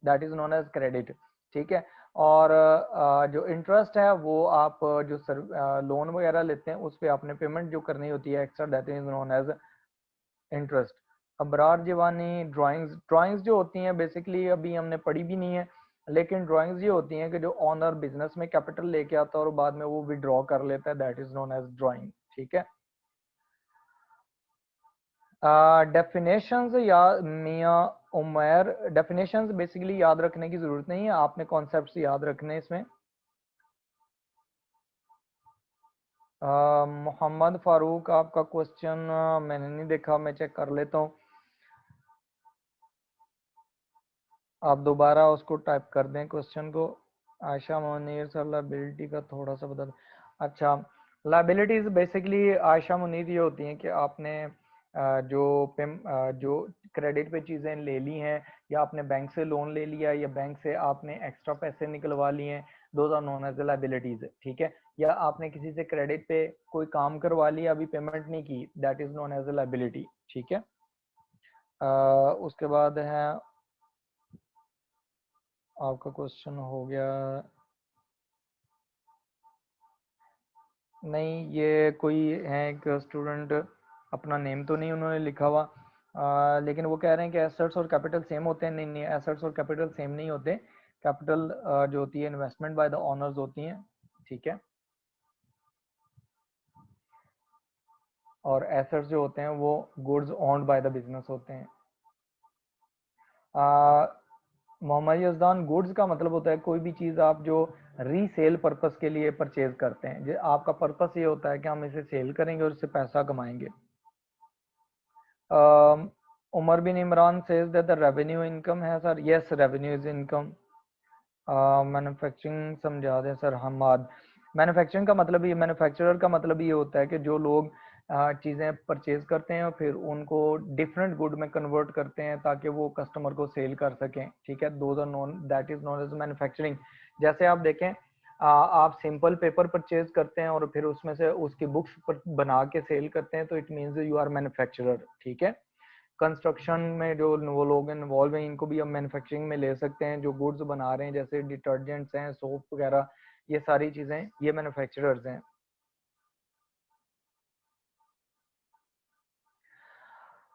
that is known as credit. ठीक है। और जो इंटरेस्ट है वो आप जो लोन वगैरह लेते हैं उस पे आपने पेमेंट जो करनी होती है extra, that is known as interest. Abrar Jiwani drawings जो होती हैं बेसिकली अभी हमने पढ़ी भी नहीं है, लेकिन ड्राइंग्स ये होती हैं कि जो ऑनर बिजनेस में कैपिटल लेके आता है और बाद में वो विड्रॉ कर लेता है, that is known as drawing. ठीक है। डेफिनेशंस या मियां उमर, डेफिनेशंस बेसिकली याद रखने की जरूरत नहीं है, आपने कॉन्सेप्ट्स याद रखने हैं इसमें। मोहम्मद फारूक आपका क्वेश्चन मैंने नहीं देखा, मैं चेक कर लेता हूँ, आप दोबारा उसको टाइप कर दें क्वेश्चन को। आयशा मुनीर सर लाइबिलिटी का थोड़ा सा बदल, अच्छा लाइबिलिटीज बेसिकली आयशा मुनीर ये होती हैं कि आपने जो क्रेडिट पे चीज़ें ले ली हैं, या आपने बैंक से लोन ले लिया, या बैंक से आपने एक्स्ट्रा पैसे निकलवा लिए हैं, those are known as liabilities. ठीक है। या आपने किसी से क्रेडिट पे कोई काम करवा लिया, अभी पेमेंट नहीं की, that is known as liability. ठीक है। उसके बाद है आपका क्वेश्चन हो गया, नहीं ये कोई है एक स्टूडेंट, अपना नेम तो नहीं उन्होंने लिखा हुआ, लेकिन वो कह रहे हैं कि एसेट्स और कैपिटल सेम होते हैं। नहीं नहीं, एसेट्स और कैपिटल सेम नहीं होते। कैपिटल जो होती है इन्वेस्टमेंट बाय द ओनर्स होती हैं। ठीक है। और एसेट्स जो होते हैं वो goods owned by the business होते हैं। मोहम्मद यजदान, गुड्स का मतलब होता है कोई भी चीज़ आप जो रीसेल पर्पस के लिए परचेज करते हैं, आपका पर्पस ये होता है कि हम इसे सेल करेंगे और इससे पैसा कमाएंगे। Umar bin Imran says that the revenue income है sir, yes revenue is income. Manufacturing समझा दें सर हमाद। मैन्युफैक्चरिंग का मतलब ये, मैन्युफैक्चरर का मतलब ये होता है कि जो लोग चीज़ें परचेज करते हैं और फिर उनको डिफरेंट गुड में कन्वर्ट करते हैं ताकि वो कस्टमर को सेल कर सकें। ठीक है। Those are known, that is known as manufacturing. जैसे आप देखें, आप सिंपल पेपर परचेज करते हैं और फिर उसमें से उसकी बुक्स बना के सेल करते हैं, तो it means you are manufacturer. ठीक है। कंस्ट्रक्शन में जो वो लोग इन्वॉल्व हैं, इनको भी हम मैन्युफैक्चरिंग में ले सकते हैं। जो गुड्स बना रहे हैं जैसे डिटर्जेंट्स हैं, सोप वगैरह, ये सारी चीज़ें ये मैन्युफैक्चरर्स हैं।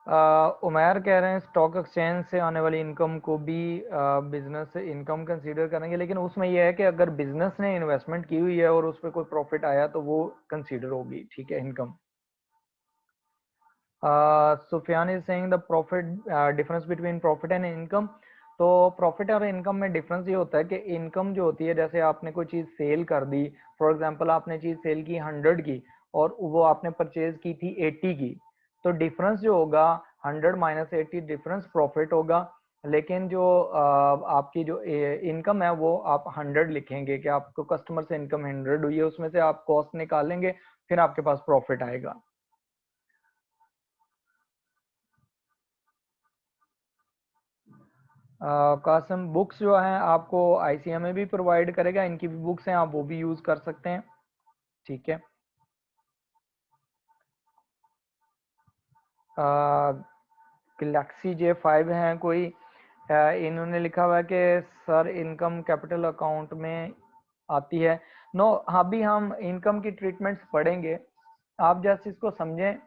उमैर कह रहे हैं स्टॉक एक्सचेंज से आने वाली इनकम को भी बिजनेस इनकम कंसीडर करेंगे, लेकिन उसमें यह है कि अगर बिजनेस ने इन्वेस्टमेंट की हुई है और उस पर कोई प्रॉफिट आया तो वो कंसीडर होगी। ठीक है, income. Sufiyan is saying the profit, difference between profit and income. तो प्रॉफिट और इनकम में डिफरेंस ये होता है कि इनकम जो होती है, जैसे आपने कोई चीज़ सेल कर दी, फॉर एग्जांपल आपने चीज़ सेल की 100 की और वो आपने परचेज की थी 80 की, तो डिफरेंस जो होगा 100 माइनस 80, डिफरेंस प्रॉफिट होगा। लेकिन जो आपकी जो इनकम है वो आप 100 लिखेंगे कि आपको कस्टमर से इनकम 100 हुई है, उसमें से आप कॉस्ट निकालेंगे, फिर आपके पास प्रॉफिट आएगा। कासम, बुक्स जो हैं आपको आईसीएमए भी प्रोवाइड करेगा, इनकी भी बुक्स हैं, आप वो भी यूज कर सकते हैं। ठीक है। गैलेक्सी J5 हैं कोई, इन्होंने लिखा हुआ है कि सर इनकम कैपिटल अकाउंट में आती है। नो, अभी हम इनकम की ट्रीटमेंट्स पढ़ेंगे, आप जैसे इसको समझें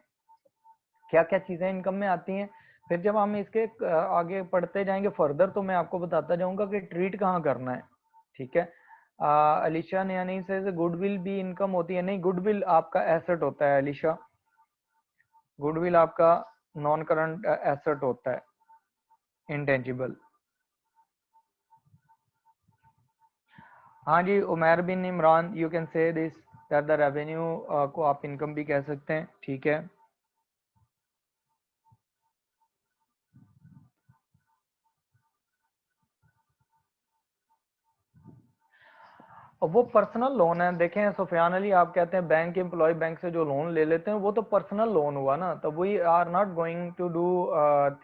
क्या क्या चीज़ें इनकम में आती हैं, फिर जब हम इसके आगे पढ़ते जाएंगे फर्दर तो मैं आपको बताता जाऊंगा कि ट्रीट कहाँ करना है। ठीक है। अलीशा नयानी से गुडविल भी इनकम होती है? नहीं, गुडविल आपका एसेट होता है अलीशा, गुडविल आपका नॉन करंट एसेट होता है, इंटेंजिबल। हाँ जी, Umair bin Imran, you can say this that the revenue को आप इनकम भी कह सकते हैं। ठीक है। और वो पर्सनल लोन है। देखें सुफियान अली, आप कहते हैं बैंक एम्प्लॉय बैंक से जो लोन ले लेते हैं वो तो पर्सनल लोन हुआ ना, तो we are not going to do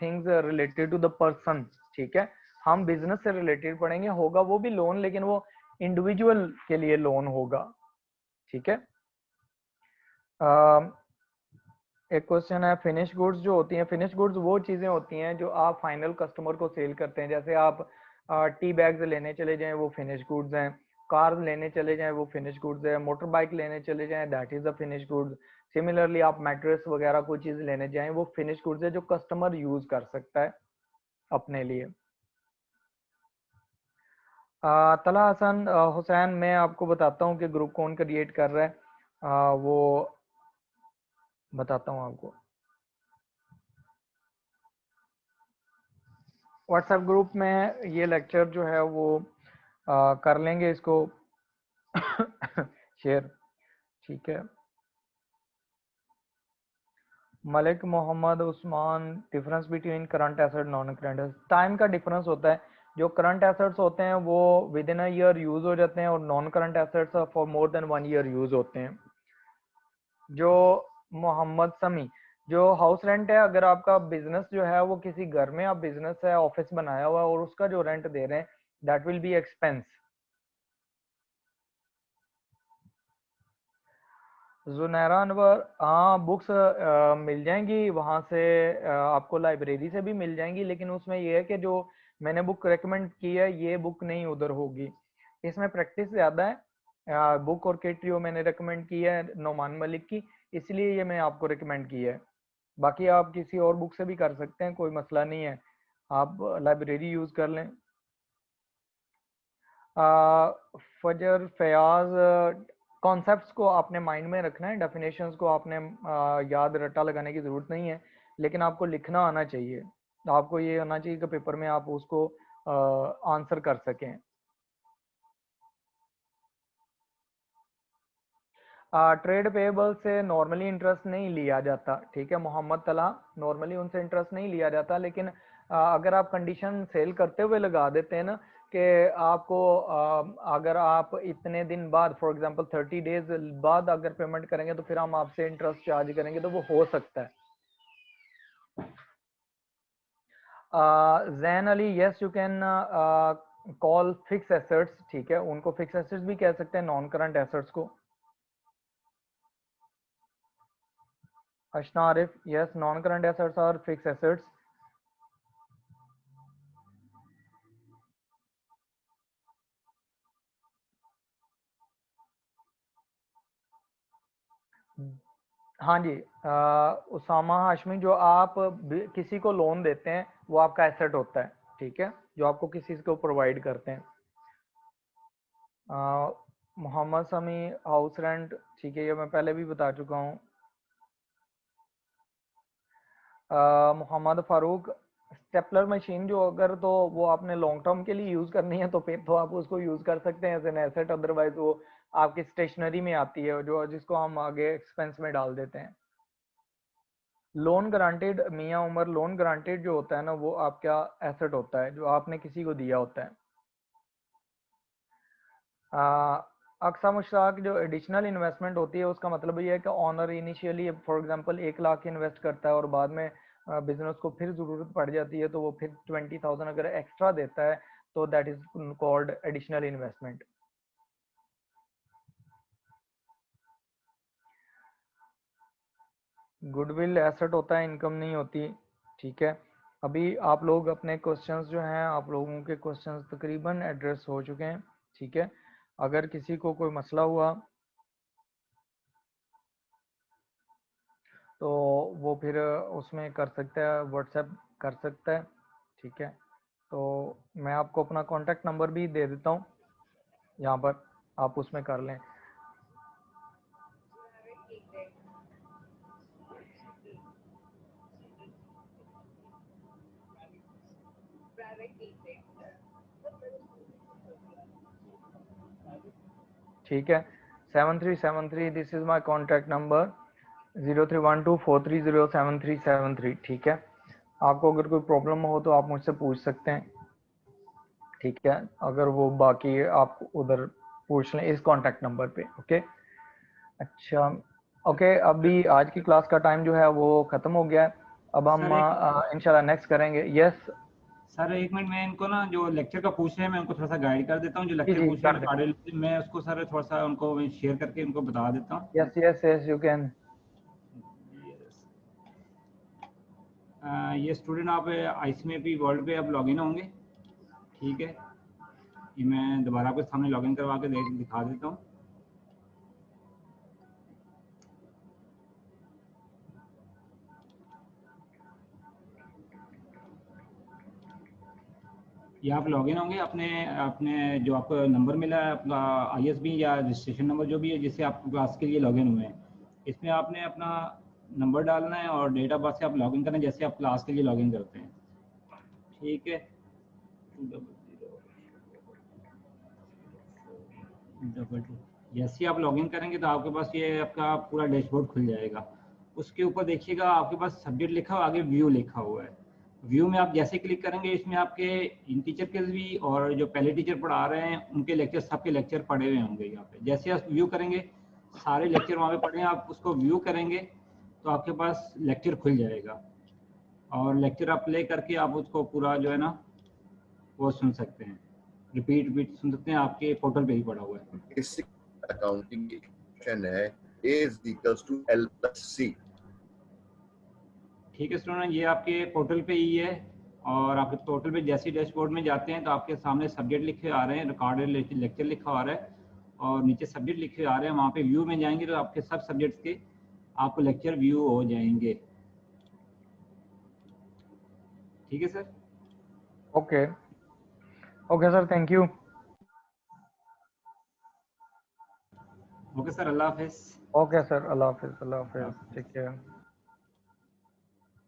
things related to the person. ठीक है। हम बिजनेस से रिलेटेड पढ़ेंगे, होगा वो भी लोन, लेकिन वो इंडिविजुअल के लिए लोन होगा। ठीक है। एक क्वेश्चन है, फिनिश गुड्स जो होती हैं, फिनिश गुड्स वो चीज़ें होती हैं जो आप फाइनल कस्टमर को सेल करते हैं। जैसे आप टी बैग्स लेने चले जाएं, वो फिनिश गुड्स हैं। कार लेने चले जाएं वो फिनिश गुड्स है, मोटर बाइक लेने चले जाएं that is a finish goods. Similarly आप मैट्रेस वगैरह कोई चीज लेने जाएं वो फिनिश गुड्स है जो कस्टमर यूज कर सकता है अपने लिए। तला हसन हुसैन, मैं आपको बताता हूँ कि ग्रुप कौन क्रिएट कर रहा है, वो बताता हूँ आपको। व्हाट्सएप ग्रुप में ये लेक्चर जो है वो कर लेंगे इसको शेयर, ठीक है। Malik Mohammad Usman, difference between current asset non current asset, time का डिफरेंस होता है। जो करंट एसेट्स होते हैं वो within a year use हो जाते हैं और non current assets for more than 1 year use होते हैं। जो मोहम्मद समी, जो हाउस रेंट है, अगर आपका बिजनेस जो है वो किसी घर में आप बिजनेस है ऑफिस बनाया हुआ है और उसका जो रेंट दे रहे हैं that will be expense. Junaira Anwar, हाँ बुक्स मिल जाएंगी वहाँ से, आपको लाइब्रेरी से भी मिल जाएंगी, लेकिन उसमें ये है कि जो मैंने बुक रेकमेंड की है ये बुक नहीं उधर होगी, इसमें प्रैक्टिस ज़्यादा है। बुक और केट्रियो मैंने रेकमेंड की है नोमान मलिक की, इसलिए ये मैं आपको रेकमेंड की है। बाकी आप किसी और बुक से भी कर सकते हैं, कोई मसला नहीं है, आप लाइब्रेरी यूज़ कर लें। फजर फयाज, कॉन्सेप्ट्स को आपने माइंड में रखना है, डेफिनेशंस को आपने याद रट्टा लगाने की ज़रूरत नहीं है, लेकिन आपको लिखना आना चाहिए। आपको ये आना चाहिए कि पेपर में आप उसको आंसर कर सकें। ट्रेड पेबल से नॉर्मली इंटरेस्ट नहीं लिया जाता, ठीक है मोहम्मद तला, नॉर्मली उनसे इंटरेस्ट नहीं लिया जाता, लेकिन अगर आप कंडीशन सेल करते हुए लगा देते हैं ना कि आपको अगर आप इतने दिन बाद फॉर एग्जांपल 30 डेज बाद अगर पेमेंट करेंगे तो फिर हम आपसे इंटरेस्ट चार्ज करेंगे, तो वो हो सकता है। Jain Ali, yes you can call fix assets, ठीक है, उनको फिक्स एसेट्स भी कह सकते हैं नॉन करंट एसेट्स को। Ashna Arif, yes non current assets और फिक्स एसेट्स। हाँ जी, उसामा हाशमी, जो आप किसी को लोन देते हैं वो आपका एसेट होता है, ठीक है, जो आपको किसी को प्रोवाइड करते हैं। मोहम्मद समी, हाउस रेंट, ठीक है, ये मैं पहले भी बता चुका हूँ। मोहम्मद फारूक, स्टेपलर मशीन जो अगर तो वो आपने लॉन्ग टर्म के लिए यूज़ करनी है तो फिर तो आप उसको यूज़ कर सकते हैं एज एन एसेट, अदरवाइज वो आपकी स्टेशनरी में आती है जो जिसको हम आगे एक्सपेंस में डाल देते हैं। लोन ग्रांटेड, मियाँ उमर, लोन ग्रांटेड जो होता है ना वो आपका एसेट होता है जो आपने किसी को दिया होता है। अक्सा मुश्ताक, जो एडिशनल इन्वेस्टमेंट होती है उसका मतलब ये है कि owner initially for example 1 lakh invest करता है और बाद में बिजनेस को फिर ज़रूरत पड़ जाती है तो वो फिर 20,000 अगर एक्स्ट्रा देता है तो that is called additional investment. Goodwill asset होता है, इनकम नहीं होती, ठीक है। अभी आप लोग अपने क्वेश्चंस जो हैं, आप लोगों के क्वेश्चंस तकरीबन एड्रेस हो चुके हैं, ठीक है। अगर किसी को कोई मसला हुआ तो वो फिर उसमें कर सकता है, व्हाट्सएप कर सकता है, ठीक है। तो मैं आपको अपना कॉन्टैक्ट नंबर भी दे देता हूँ यहाँ पर, आप उसमें कर लें। ठीक है, 7373, this is my contact number 0312430737 ठीक है। आपको अगर कोई प्रॉब्लम हो तो आप मुझसे पूछ सकते हैं, ठीक है, अगर वो बाकी आप उधर पूछ लें इस कॉन्टैक्ट नंबर पे, ओके। अच्छा, ओके, अभी आज की क्लास का टाइम जो है वो ख़त्म हो गया है, अब हम सर एक इंशाल्लाह नेक्स्ट करेंगे। यस सर 1 मिनट, मैं इनको ना जो लेक्चर का पूछ रहे हैं मैं उनको थोड़ा सा गाइड कर देता हूँ, जो जी लेक्चर जी पूछ रहे कर हैं दें, पाटिल, मैं उसको सर थोड़ा सा उनको शेयर करके उनको बता देता हूँ। Yes yes yes you can. ये स्टूडेंट आप आईसीएमपी वर्ल्ड पे अब लॉगिन होंगे, ठीक है। ये मैं दोबारा आपके सामने लॉगिन करवा के दिखा देता हूँ। ये आप लॉगिन होंगे अपने अपने जो आपको नंबर मिला है आपका ISB या रजिस्ट्रेशन नंबर जो भी है जिससे आप क्लास के लिए लॉगिन हुए हैं, इसमें आपने अपना नंबर डालना है और डेट ऑफ बर्थ से आप लॉगिन करना है जैसे आप क्लास के लिए लॉगिन करते हैं। ठीक है, 200 जैसे आप लॉगिन करेंगे तो आपके पास ये आपका पूरा डैशबोर्ड खुल जाएगा। उसके ऊपर देखिएगा आपके पास सब्जेक्ट लिखा हुआ, आगे व्यू लिखा हुआ है। व्यू में आप जैसे क्लिक करेंगे इसमें आपके इन टीचर के भी और जो पहले टीचर पढ़ा रहे हैं उनके लेक्चर, सबके लेक्चर पढ़े हुए होंगे यहाँ पे। जैसे आप व्यू करेंगे सारे लेक्चर वहाँ पे पढ़े हैं, आप उसको व्यू करेंगे तो आपके पास लेक्चर खुल जाएगा और लेक्चर आप प्ले करके आप उसको पूरा जो है ना वो सुन सकते हैं, रिपीट सुन सकते हैं, आपके पोर्टल पे ही पड़ा हुआ है। बेसिक अकाउंटिंग इक्वेशन है A is equals to L plus C। ठीक है स्टूडेंट, ये आपके पोर्टल पे ही है और आपके पोर्टल पे जैसे डैशबोर्ड में जाते हैं तो आपके सामने सब्जेक्ट लिखे आ रहे हैं, रिकॉर्डेड लेक्चर लिखा आ रहा है और नीचे सब्जेक्ट लिखे आ रहे हैं। वहाँ पे व्यू में जाएंगे तो आपके सब सब्जेक्ट्स के आपको लेक्चर व्यू हो जाएंगे। ठीक है sir. Okay. Okay, sir. Thank you. Okay sir, अल्लाह हाफिज़। Okay, sir. Allah Hafiz. Allah Hafiz. Take care.